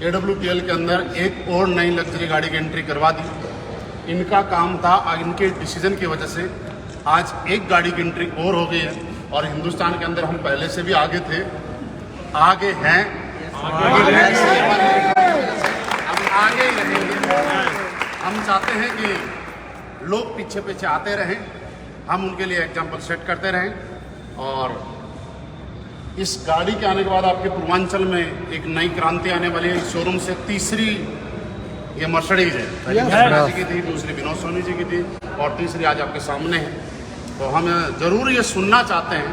AWPL के अंदर एक और नई लग्जरी गाड़ी की एंट्री करवा दी। इनका काम था, इनके डिसीजन की वजह से आज एक गाड़ी की एंट्री और हो गई है और हिंदुस्तान के अंदर हम पहले से भी आगे थे, आगे हैं, हम आगे ही रहेंगे। हम चाहते हैं कि लोग पीछे पीछे आते रहें, हम उनके लिए एग्जाम्पल सेट करते रहें। और इस गाड़ी के आने के बाद आपके पूर्वांचल में एक नई क्रांति आने वाली है। शोरूम से तीसरी ये मर्सिडीज है, पहली जी की थी, दूसरी विनोद सोनी जी की थी और तीसरी आज आपके सामने है। तो हम जरूर ये सुनना चाहते हैं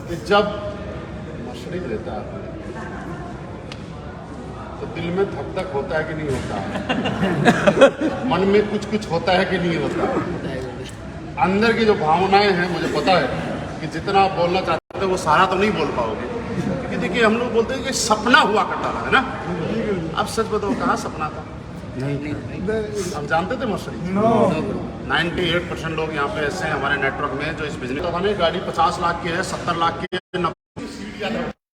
कि जब मर्सिडीज लेता है तो दिल में धक धक होता है कि नहीं होता, मन में कुछ कुछ होता है कि नहीं होता, अंदर की जो भावनाएं हैं, मुझे पता है कि जितना आप बोलना चाहते हैं वो सारा तो नहीं बोल पाओगे, क्योंकि देखिए हम लोग बोलते हैं कि सपना हुआ करता था, है ना। अब सच बताओ, कहाँ सपना था? नहीं। हम जानते थे मर्सिडीज? 98% लोग यहाँ पे ऐसे हैं हमारे नेटवर्क में जो इस बिजनेस का था। गाड़ी 50 लाख की है, 70 लाख की है, 90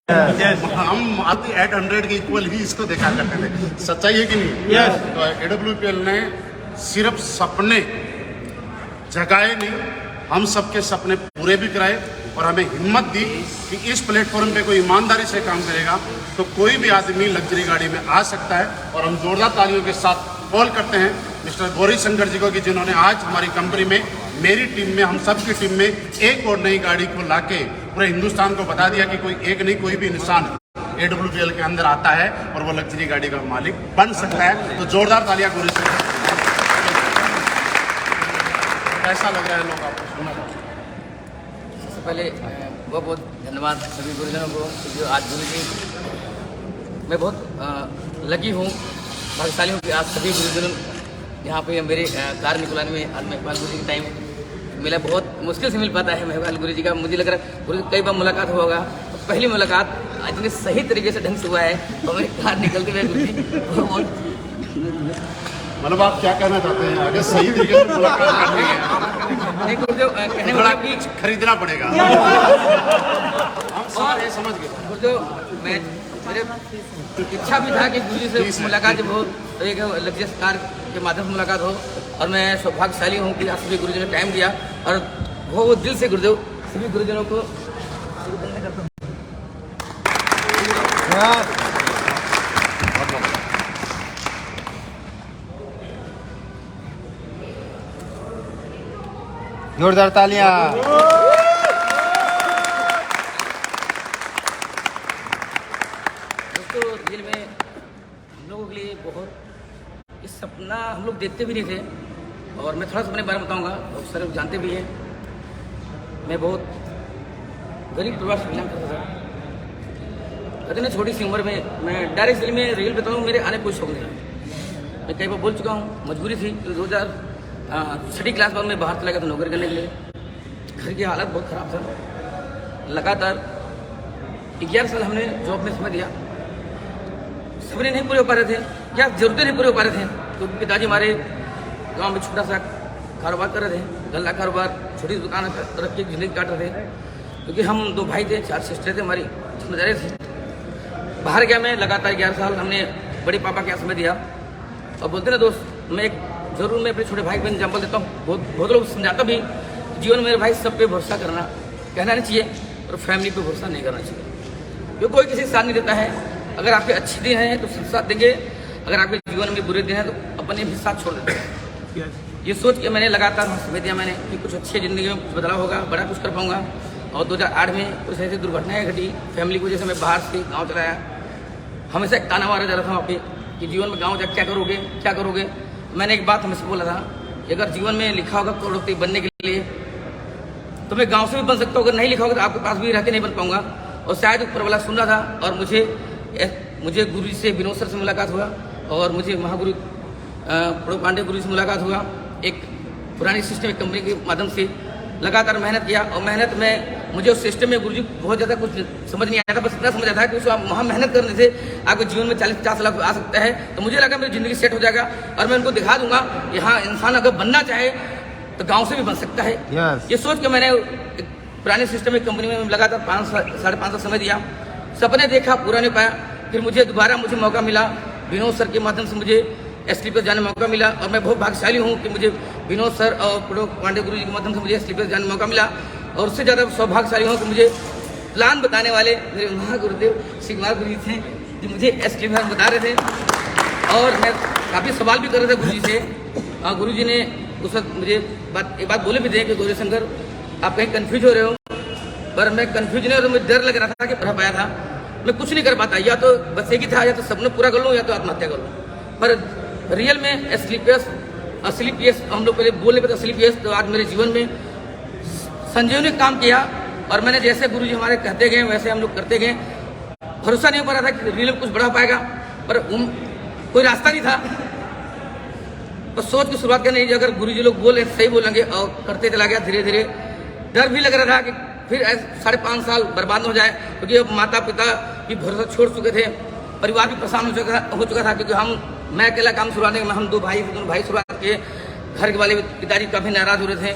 हम आती 800 के इक्वल ही इसको देखा करते थे। सच्चाई है कि नहीं? तो AWPL ने सिर्फ सपने जगाए नहीं, हम सबके सपने पूरे भी कराए और हमें हिम्मत दी कि इस प्लेटफॉर्म पे कोई ईमानदारी से काम करेगा तो कोई भी आदमी लग्जरी गाड़ी में आ सकता है। और हम जोरदार तालियों के साथ कॉल करते हैं मिस्टर गौरी शंकर जी को कि जिन्होंने आज हमारी कंपनी में, मेरी टीम में, हम सब की टीम में एक और नई गाड़ी को लाके पूरे हिंदुस्तान को बता दिया कि कोई एक नहीं, कोई भी इंसान AWPL के अंदर आता है और वो लग्जरी गाड़ी का मालिक बन सकता है। तो जोरदार तालियां गौरी शंकर। कैसा लग रहा है लोग आपको सुनना चाहते हैं? सबसे पहले बहुत बहुत धन्यवाद सभी गुरुजनों को जो आज गुरु जी, मैं बहुत लकी हूँ, भाग्यशाली हूँ कि आज सभी गुरुजनों यहाँ पे मेरे कार निकुलाने में आज महपाल गुरु जी का टाइम मिला। बहुत मुश्किल से मिल पाता है महपाल गुरु जी का। मुझे लग रहा है गुरु कई बार मुलाकात होगा, तो पहली मुलाकात इतने सही तरीके से ढंग से हुआ है और मेरी कार निकलते हुए गुरु जी मतलब आप क्या कहना चाहते हैं? आगे सही तरीके से मुलाकात करनी है, कहने थोड़ा बीच खरीदना पड़ेगा। हम सारे समझ गए। जो मैं मेरे इच्छा भी था कि गुरु जी से मुलाकात जब हो तो एक लग्जरियस कार के माध्यम से मुलाकात हो, और मैं सौभाग्यशाली हूँ कि आज सभी गुरुजनों ने टाइम दिया, और वो दिल से गुरुदेव सभी गुरुजनों को जोरदार तालियां। दोस्तों रियल में हम लोगों के लिए बहुत इस सपना हम लोग देखते भी नहीं थे, और मैं थोड़ा सा अपने बारे में बताऊंगा, और सर लोग जानते भी हैं। मैं बहुत गरीब परिवार से बिलोंग करता था। इतनी छोटी सी उम्र में मैं डायरेक्ट दिल्ली में रियल बताऊँ, मेरे आने कोई शौक नहीं था। मैं कई बार बोल चुका हूँ, मजबूरी थी। 2006 क्लास बाद मैं बाहर चला गया था नौकरी करने के लिए। घर की हालत बहुत ख़राब था। लगातार 11 साल हमने जॉब में समय दिया, सपने नहीं पूरे हो पा रहे थे, या जरूरतें नहीं पूरे हो पा रहे थे। तो पिताजी हमारे गांव में छोटा सा कारोबार कर रहे थे, गल्ला कारोबार, छोटी दुकान रख के जिंदगी काट रहे थे, क्योंकि हम 2 भाई थे, 4 सिस्टर थे, हमारी जिम्मेदारी थी। बाहर गया मैं, लगातार 11 साल हमने बड़े पापा के समय दिया। और बोलते ना दोस्त, मैं अपने छोटे भाई को एग्जाम्पल देता हूँ। बहुत लोग समझाता भी, जीवन में मेरे भाई सब पे भरोसा करना, कहना नहीं चाहिए, और फैमिली पे भरोसा नहीं करना चाहिए, क्योंकि कोई किसी साथ नहीं देता है। अगर आपके अच्छे दिन हैं तो सब साथ देंगे, अगर आपके जीवन में बुरे दिन हैं तो अपने भी साथ छोड़ देते हैं। ये सोच के मैंने लगातार समय दिया मैंने कि कुछ अच्छी ज़िंदगी में कुछ बदलाव होगा, बड़ा कुछ कर पाऊंगा। और 2008 में कुछ ऐसी दुर्घटनाएं घटी फैमिली की वजह से, मैं बाहर से गाँव चलाया। हमेशा एक ताना मारा जा रहा था वहाँ पे कि जीवन में गाँव जाकर क्या करोगे। मैंने एक बात हमेशा बोला था कि अगर जीवन में लिखा होगा करोड़पति बनने के लिए, तो मैं गांव से भी बन सकता हूँ। अगर नहीं लिखा होगा तो आपके पास भी रह के नहीं बन पाऊंगा। और शायद ऊपर वाला सुन रहा था, और मुझे गुरु जी से, विनोद सर से मुलाकात हुआ, और मुझे महागुरु प्रणव पांडे गुरु से मुलाकात हुआ। एक पुरानी सिस्टम एक कंपनी के माध्यम से लगातार मेहनत किया, और मेहनत में मुझे उस सिस्टम में गुरु जी बहुत ज़्यादा कुछ समझ नहीं आया था। बस इतना समझ आता है कि उसको वहाँ मेहनत करने से आपके जीवन में 40-50 लाख आ सकता है। तो मुझे लगा मेरी ज़िंदगी सेट हो जाएगा, और मैं उनको दिखा दूंगा कि हाँ, इंसान अगर बनना चाहे तो गांव से भी बन सकता है। ये सोच के मैंने पुराने सिस्टम में कंपनी में लगातार 5-5.5 साल समय दिया। सपने देखा, पूरा नहीं पाया। फिर मुझे दोबारा मौका मिला, विनोद सर के माध्यम से मुझे एसटी पे जाने मौका मिला, और मैं बहुत भाग्यशाली हूँ कि मुझे विनोद सर और प्रणव पांडे गुरु जी के माध्यम से मुझे एसटी पे जाने मौका मिला। और उससे ज़्यादा सौभाग्यशाली हूँ कि मुझे प्लान बताने वाले मेरे महागुरुदेव श्री कुमार गुरु जी थे, जो मुझे एसटी पे बता रहे थे। और मैं काफ़ी सवाल भी कर रहे थे गुरु जी से। गुरु जी ने उस वक्त मुझे एक बात बोले भी थे कि गौरी शंकर, आप कहीं कन्फ्यूज हो रहे हो। पर मैं कन्फ्यूज नहीं हो रहा, मुझे डर लग रहा था कि पढ़ पाया था, मैं कुछ नहीं कर पाता। या तो बस एक ही था, या तो सपना पूरा कर लूँ या तो आत्महत्या कर लूँ। पर रियल में असली पीएस हम लोग पहले बोलने पर असली पीएस, तो आज मेरे जीवन में संजीवनी काम किया। और मैंने जैसे गुरु जी हमारे कहते गए वैसे हम लोग करते गए। भरोसा नहीं हो पा रहा था कि रियल में कुछ बड़ा पाएगा, पर कोई रास्ता नहीं था। तो सोच की शुरुआत करनी, अगर गुरु जी लोग बोले सही बोलेंगे, और करते चला गया धीरे धीरे। डर भी लग रहा था कि फिर 5.5 साल बर्बाद हो जाए, क्योंकि अब माता पिता भी भरोसा छोड़ चुके थे, परिवार भी परेशान हो चुका था। क्योंकि मैं अकेला काम शुरुआत नहीं, हम दोनों भाई शुरुआत किए। घर के वाले पिताजी काफ़ी नाराज हो रहे थे,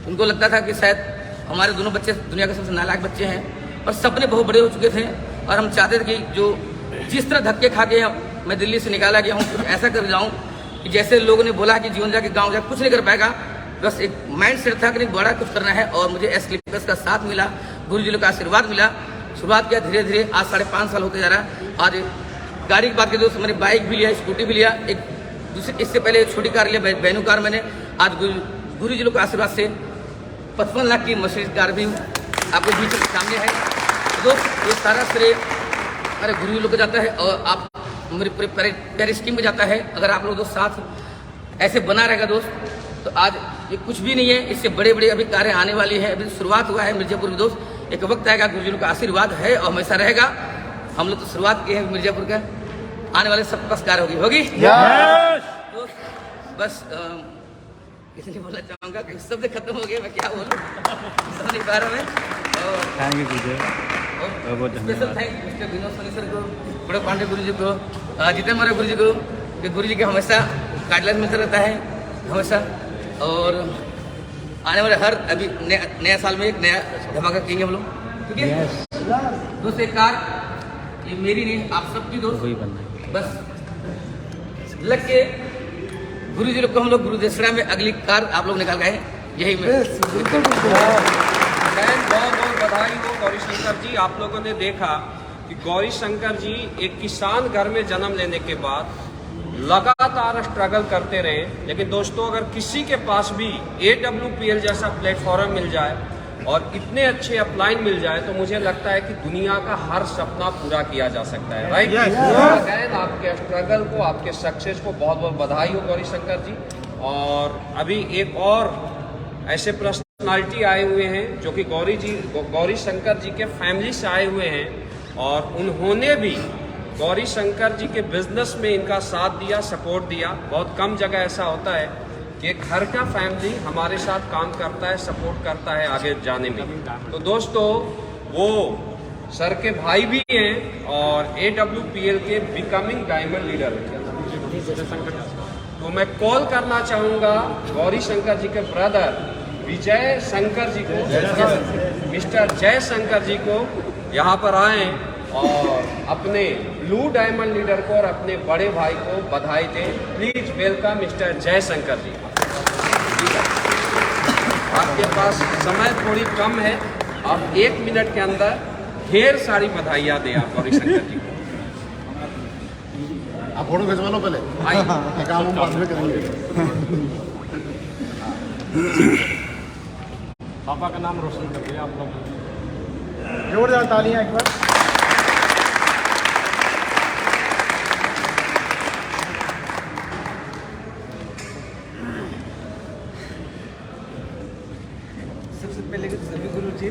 उनको लगता था कि शायद हमारे दोनों बच्चे दुनिया के सबसे नालायक बच्चे हैं। और सपने बहुत बड़े हो चुके थे, और हम चाहते थे कि जिस तरह धक्के खा के मैं दिल्ली से निकाला गया हूँ, कुछ ऐसा कर जाऊँ कि जैसे लोगों ने बोला कि जीवन जाके गाँव जाके कुछ नहीं कर पाएगा। बस एक माइंड सेट था कि नहीं, बड़ा कुछ करना है। और मुझे एसक्लिपर्स का साथ मिला, गुरु जी का आशीर्वाद मिला। शुरुआत किया धीरे धीरे, आज 5.5 साल होते जा रहा है। आज गाड़ी की बात करें तो मैंने बाइक भी लिया, स्कूटी भी लिया, एक दूसरी इससे पहले छोटी कार लिया, बैनू कार मैंने। आज गुरु जी के आशीर्वाद से 55 लाख की मर्सिडीज कार भी आपके बीच में सामने है। दोस्त ये सारा श्रेय हमारे गुरु जी लोग को जाता है, और आप मेरे पूरे प्यारे स्कीम में जाता है। अगर आप लोग दोस्त साथ ऐसे बना रहेगा दोस्त, तो आज ये कुछ भी नहीं है। इससे बड़े बड़े अभी कार्य आने वाली है, अभी शुरुआत हुआ है मिर्जापुर में दोस्त। एक वक्त आएगा, गुरु जी का आशीर्वाद है और हमेशा रहेगा। हम लोग तो शुरुआत की है मिर्जापुर का, आने वाले सब पास कार्य होगी। दोस्त बस इसलिए बोलना चाहूँगा कि शब्द खत्म हो गया, मैं क्या बोलूँ, समझ नहीं पा रहा मैं। और special thank mister Vinod Soni sir को, प्रणव पांडे गुरु जी को, जितेंद्र मौर्य गुरु जी को, कि गुरु जी के हमेशा गाइडलाइन मिलता रहता है हमेशा। और आने वाले हर अभी नया साल में एक नया धमाका करेंगे हम लोग, ठीक है। दूसरी कार ये मेरी नहीं, आप सबकी दोस्त बस लग के गुरु जी लोग को हम लोग गुरु दक्षिणा में अगली कार आप लोग निकाल गए, यही मैं बहुत बहुत बधाई हो गौरी शंकर जी। आप लोगों ने देखा कि गौरी शंकर जी एक किसान घर में जन्म लेने के बाद लगातार स्ट्रगल करते रहे। लेकिन दोस्तों, अगर किसी के पास भी AWPL जैसा प्लेटफॉर्म मिल जाए और इतने अच्छे अपलाइन मिल जाए तो मुझे लगता है कि दुनिया का हर सपना पूरा किया जा सकता है, राइट? अगेन आपके स्ट्रगल को, आपके सक्सेस को बहुत बहुत बधाई हो गौरी शंकर जी। और अभी एक और ऐसे पर्सनालिटी आए हुए हैं जो कि गौरी शंकर जी के फैमिली से आए हुए हैं और उन्होंने भी गौरी शंकर जी के बिजनेस में इनका साथ दिया, सपोर्ट दिया। बहुत कम जगह ऐसा होता है कि घर का फैमिली हमारे साथ काम करता है, सपोर्ट करता है आगे जाने में। तो दोस्तों, वो सर के भाई भी हैं और AWPL के बिकमिंग डायमंड लीडर हैं। तो मैं कॉल करना चाहूँगा गौरी शंकर जी के ब्रदर विजय शंकर जी को, मिस्टर जय शंकर जी को यहाँ पर आए और अपने ब्लू डायमंड लीडर को और अपने बड़े भाई को बधाई दें। प्लीज वेलकम मिस्टर जय शंकर जी। आपके पास समय थोड़ी कम है, आप 1 मिनट के अंदर ढेर सारी बधाइयाँ दें आप गौरी शंकर जी को। आप फोटो खिंचवा लो पहले, काम हम बाद में करेंगे। पापा का नाम रोशन कर दिया आप लोग। जोरदार तालियां एक बार। सबसे पहले सभी गुरु जी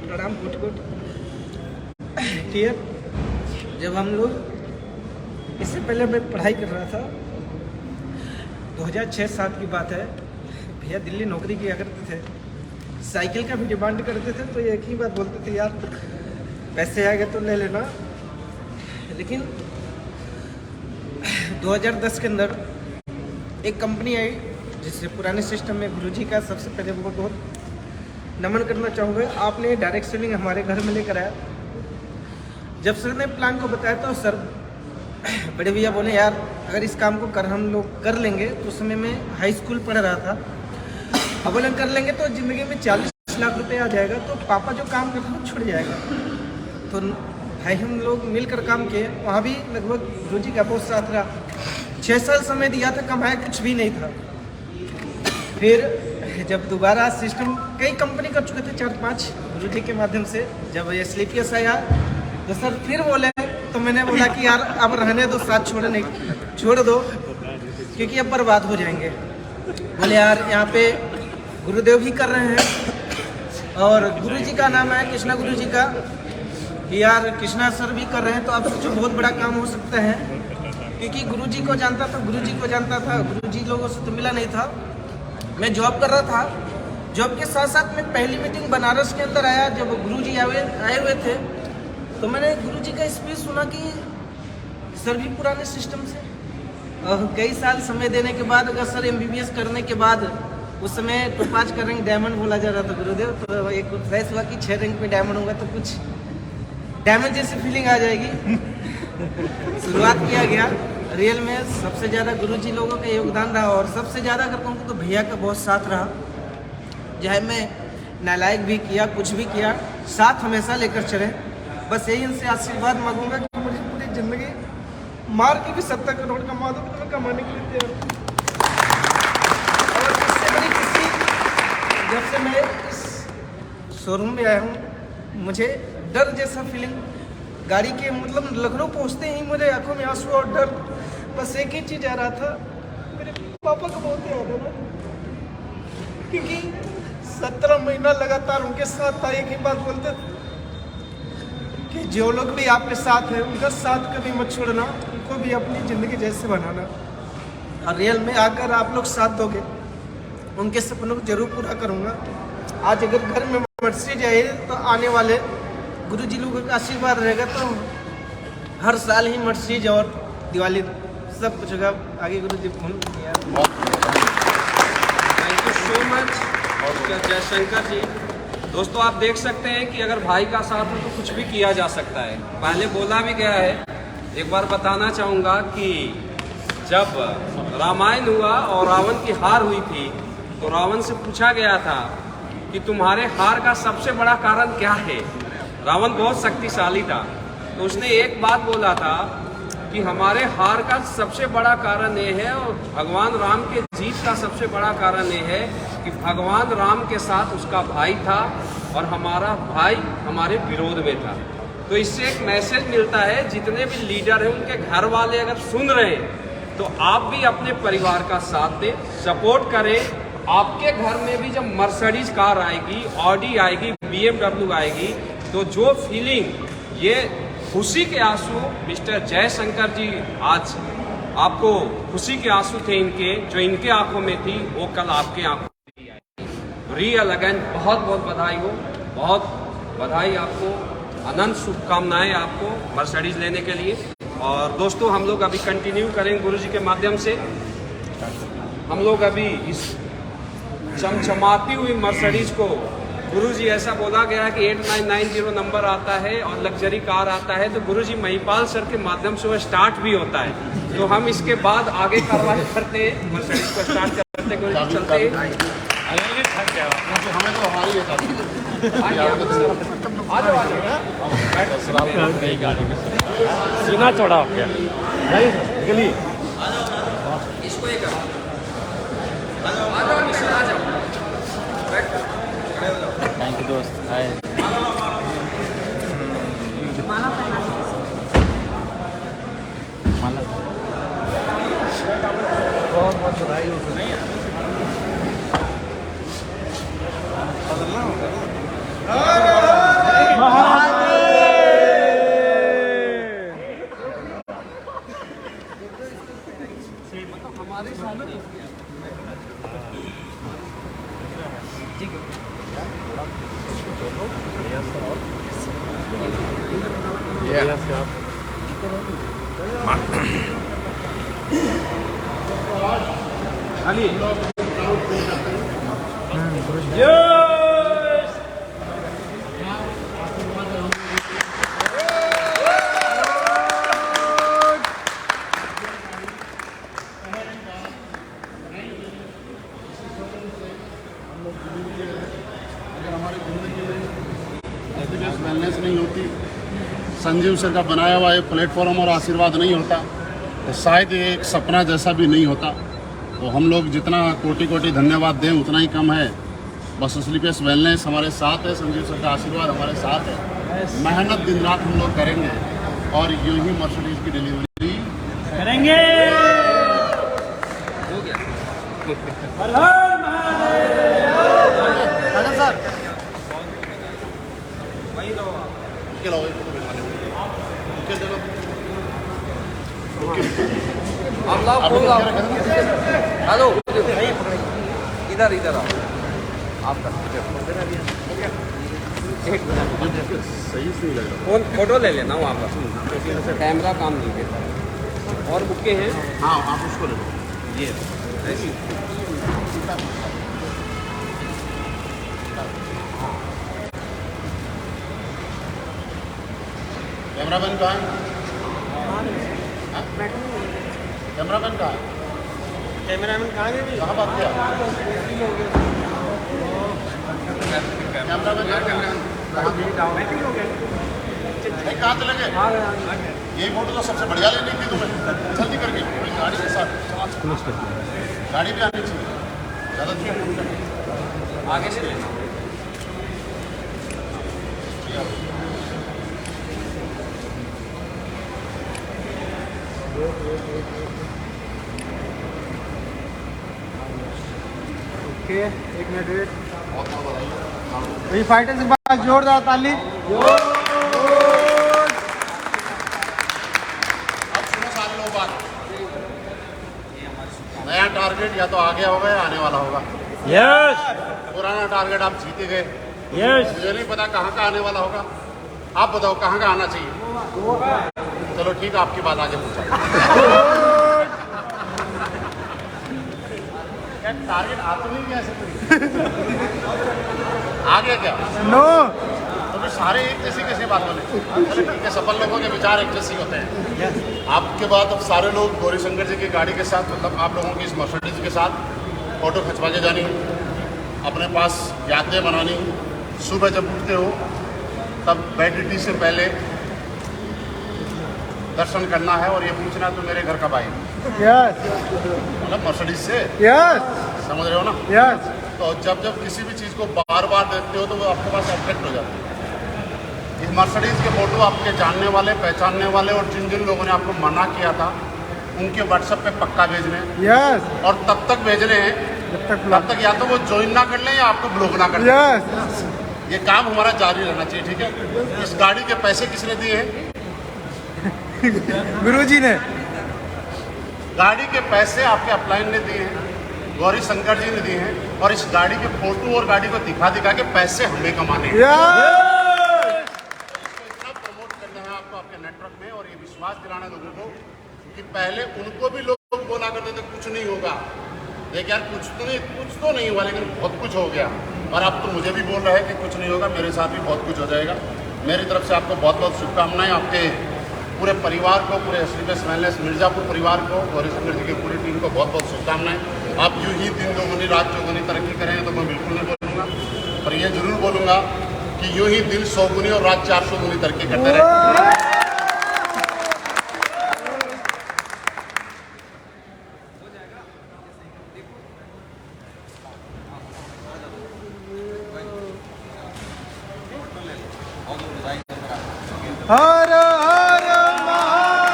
प्रणाम कोट ठीक। जब हम लोग इससे पहले मैं पढ़ाई कर रहा था, 2006-07 की बात है। भैया दिल्ली नौकरी किया करते थे, साइकिल का भी डिमांड करते थे, तो एक ही बात बोलते थे, यार पैसे आएंगे तो ले लेना। लेकिन 2010 के अंदर एक कंपनी आई जिससे पुराने सिस्टम में गुरुजी का सबसे पहले बहुत बहुत नमन करना चाहूँगा। आपने डायरेक्ट सेलिंग हमारे घर में लेकर आया। जब सर ने प्लान को बताया तो सर बड़े भैया बोले, यार अगर इस काम को हम लोग कर लेंगे, तो उस समय मैं हाई स्कूल पढ़ रहा था, अब बोले कर लेंगे तो ज़िंदगी में 40 लाख रुपए आ जाएगा, तो पापा जो काम करते हैं छुट जाएगा। तो भाई हम लोग मिलकर काम किए, वहाँ भी लगभग गुरुजी का बहुत साथ रहा। 6 साल समय दिया था, कमाया कुछ भी नहीं था। फिर जब दोबारा सिस्टम कई कंपनी कर चुके थे, 4-5 गुरुजी के माध्यम से, जब ये स्लीपियस आया तो सर फिर बोले, तो मैंने बोला कि यार अब रहने दो, साथ छोड़ दो क्योंकि अब बर्बाद हो जाएंगे। बोले यार यहाँ पे गुरुदेव भी कर रहे हैं और गुरुजी का नाम है कृष्णा गुरुजी का, कि यार कृष्णा सर भी कर रहे हैं, तो आप सोचो बहुत बड़ा काम हो सकता है। क्योंकि गुरुजी को जानता था, गुरुजी लोगों से तो मिला नहीं था। मैं जॉब कर रहा था, जॉब के साथ साथ मैं पहली मीटिंग बनारस के अंदर आया जब गुरुजी आए हुए थे, तो मैंने गुरुजी का स्पीच सुना कि सर भी पुराने सिस्टम से और कई साल समय देने के बाद, अगर सर MBBS करने के बाद, उस समय टोपाज का रैंक डायमंड बोला जा रहा था गुरुदेव, तो एक फैस हुआ कि 6 रैंक पे डायमंड होगा तो कुछ डायमंड जैसी फीलिंग आ जाएगी। शुरुआत किया गया। रियल में सबसे ज़्यादा गुरुजी लोगों का योगदान रहा और सबसे ज़्यादा अगर कहूँ तो भैया का बहुत साथ रहा। चाहे मैं नालायक भी किया, कुछ भी किया, साथ हमेशा लेकर चले। बस यही इनसे आशीर्वाद मांगूंगा कि मुझे पूरी ज़िंदगी मार के भी 70 करोड़ कमा दो, तो मैं कमाने के लिए तैयार हूँ। और इससे बड़ी खुशी, जब से मैं इस शोरूम में आया हूँ, मुझे डर जैसा फीलिंग, गाड़ी के मतलब लखनऊ पहुँचते ही मुझे आंखों में आंसू और डर, बस एक ही चीज़ आ रहा था, मेरे पापा को बहुत याद है ना, क्योंकि 17 महीना लगातार उनके साथ था। एक ही बात बोलते थे कि जो लोग भी आपके साथ हैं, उनका साथ कभी मत छोड़ना, उनको भी अपनी ज़िंदगी जैसे बनाना। और रियल में आकर आप लोग साथ दोगे, उनके सपनों को जरूर पूरा करूँगा। आज अगर घर में मर्सिडीज आए तो आने वाले गुरुजी लोगों का आशीर्वाद रहेगा तो हर साल ही मर्सिडीज और दिवाली सब कुछ होगा। आगे गुरुजी फोन किया। थैंक यू सो मच और जयशंकर जी। दोस्तों आप देख सकते हैं कि अगर भाई का साथ हो तो कुछ भी किया जा सकता है। पहले बोला भी गया है, एक बार बताना चाहूँगा कि जब रामायण हुआ और रावण की हार हुई थी तो रावण से पूछा गया था कि तुम्हारे हार का सबसे बड़ा कारण क्या है। रावण बहुत शक्तिशाली था, तो उसने एक बात बोला था कि हमारे हार का सबसे बड़ा कारण ये है और भगवान राम के जीत का सबसे बड़ा कारण ये है कि भगवान राम के साथ उसका भाई था और हमारा भाई हमारे विरोध में था। तो इससे एक मैसेज मिलता है, जितने भी लीडर हैं उनके घर वाले अगर सुन रहे हैं तो आप भी अपने परिवार का साथ दें, सपोर्ट करें। आपके घर में भी जब मर्सिडीज कार आएगी, ऑडी आएगी, BMW आएगी, तो जो फीलिंग, ये खुशी के आंसू मिस्टर जयशंकर जी आज आपको खुशी के आंसू थे इनके, जो इनके आंखों में थी वो कल आपके आंखों में भी आएगी। रियल अगेन बहुत बहुत बधाई हो, बहुत बधाई आपको, अनंत शुभकामनाएं आपको मर्सिडीज लेने के लिए। और दोस्तों हम लोग अभी कंटिन्यू करेंगे गुरुजी के माध्यम से। हम लोग अभी इस चमचमाती हुई मर्सिडीज को, गुरुजी ऐसा बोला गया कि 8990 नंबर आता है और लग्जरी कार आता है, तो गुरुजी महिपाल सर के माध्यम से वो स्टार्ट भी होता है। तो हम इसके बाद आगे कार्रवाई करते हैं, मर्सिडीज को स्टार्ट करते हैं, गुरुजी चलते हैं। हमें तो हमारी सीना चौड़ा हो गया निकली। इसको एक आ जाओ मिस्टर, आ जाओ, थैंक यू दोस्त। बहुत बहुत बधाई हो। वेलनेस नहीं होती, संजीव सर का बनाया हुआ एक प्लेटफॉर्म और आशीर्वाद नहीं होता तो शायद ये एक सपना जैसा भी नहीं होता। तो हम लोग जितना कोटि कोटि धन्यवाद दें उतना ही कम है। बस स्लीपर्स वेलनेस हमारे साथ है, संजीव सर का आशीर्वाद हमारे साथ है। मेहनत दिन रात हम लोग करेंगे और यूं ही मर्सिडीज की डिलीवरी करेंगे। हो गया। सर वहीं रहो आप। के लाओ, एक फोटो भिजवाने के लिए। आप लाओ, आप फोन लोग लाओ। क्या रखें? हेलो, इधर इधर आओ, आपका सही से लग रहा फोन फोटो ले लेना वहाँ पर, कैमरा काम नहीं देता। और बुके हैं? है। हाँ आप उसको ले लो। ये ऐसी कैमरामैन कहाँ है? कैमरामैन कहाँ है? कैमरामैन कहाँ गए? कहाँ बात किया? कैमरामैन कहाँ चले गए? यही फोटो तो सबसे बढ़िया लेनी थी तुम्हें, जल्दी करके गाड़ी के साथ। गाड़ी भी आनी चाहिए, ज़्यादा दूर आगे से लेना। ओके, एक मिनट वेट। वही फाइटर्स के पास जोरदार ताली। अब सुनो सारे लोग बात, नया टारगेट या तो आगे होगा या आने वाला होगा। यस पुराना टारगेट आप जीते गए, यस। मुझे नहीं पता कहाँ का आने वाला होगा। आप बताओ कहाँ का आना चाहिए। चलो ठीक है, आपकी बात आगे पूछा। टारगेट आते नहीं कैसे आ गया क्या? नो। तो फिर सारे एक जैसी कैसे बात बोले? चलो ठीक है, सफल लोगों के विचार एक जैसे होते हैं। आपके बाद अब सारे लोग गौरीशंकर जी की गाड़ी के साथ, मतलब आप लोगों की इस मर्सिडीज के साथ फोटो खिंचवा के जानी, अपने पास यादें बनानी। सुबह जब उठते हो तब वैलिडिटी से पहले दर्शन करना है और ये पूछना तो मेरे घर कब आए, यस मतलब मर्सिडीज से, यस समझ रहे हो ना? यस। तो जब जब किसी भी चीज़ को बार बार देखते हो तो वो आपके पास अट्रैक्ट हो जाती है। इस मर्सिडीज के फोटो आपके जानने वाले, पहचानने वाले और जिन जिन लोगों ने आपको मना किया था उनके व्हाट्सएप पे पक्का भेजने हैं। यस। और तब तक भेजने हैं तब तक या तो वो ज्वाइन ना कर लें या आपको ब्लॉक ना कर लें। यस। ये काम हमारा जारी रहना चाहिए, ठीक है? इस गाड़ी के पैसे किसने दिए हैं? गुरुजी ने। गाड़ी के पैसे आपके अपलाइन ने दिए हैं, गौरी शंकर जी ने दिए हैं, और इस गाड़ी के फोटो और गाड़ी को दिखा दिखा के पैसे हमें कमाने हैं। इसको इतना प्रमोट करना है आपको आपके नेटवर्क में, और ये विश्वास दिलाना लोगों को कि पहले उनको भी लोग बोला करते थे कुछ नहीं होगा, देख यार कुछ तो नहीं हुआ, लेकिन बहुत कुछ हो गया। और अब तो मुझे भी बोल रहा है कि कुछ नहीं होगा, मेरे साथ भी बहुत कुछ हो जाएगा। मेरी तरफ से आपको बहुत बहुत शुभकामनाएं, आपके पूरे परिवार को, पूरे एसडीपीएस वेलनेस मिर्जापुर परिवार को, गौरीशंकर जी की पूरी टीम को बहुत बहुत शुभकामनाएं। आप यूँ ही दिन दोगुनी रात चौगुनी तरक्की करेंगे तो मैं बिल्कुल नहीं बोलूँगा, पर यह जरूर बोलूँगा कि यूँ ही दिन 100 गुनी और रात 400 गुनी तरक्की करते रहे। हर हर महादेव।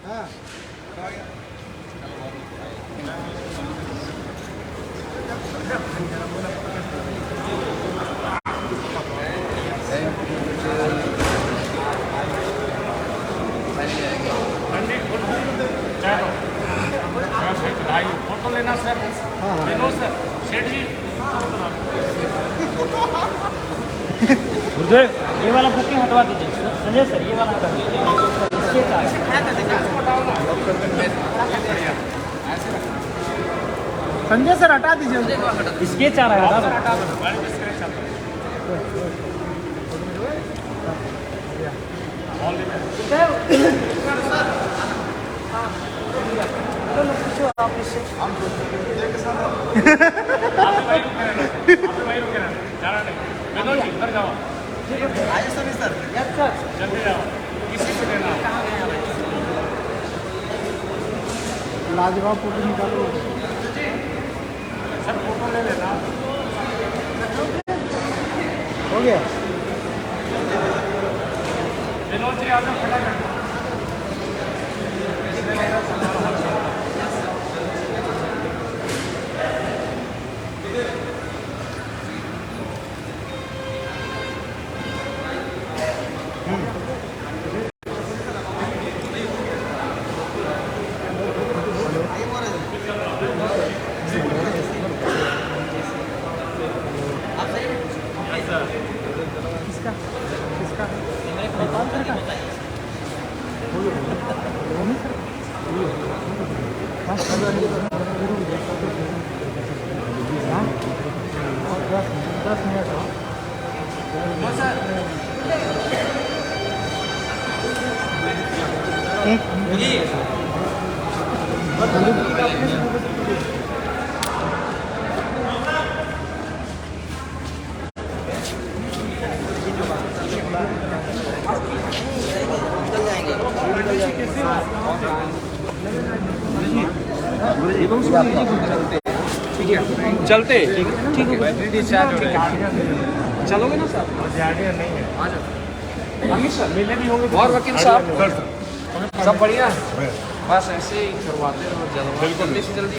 हाँ। फोटो लेना सर, लेनो सर, सेठ जी। ये वाला बुकिंग हटवा दीजिए संजय सर, ये वाला हटवा दीजिए। संजय सर हटा दीजिए, स्केच आ रहा है। लाजवाब फोटो निकालो सर, फोटो ले लेना। हो गया। विनोद जी आजा फटाफट। चलते ठीक है, चलोगे ना सर? नहीं है, आ जाओ। अमित सर मिले भी होंगे और वकील साहब सब बढ़िया, बस ऐसे ही करवाते रहो, जल्दी से जल्दी।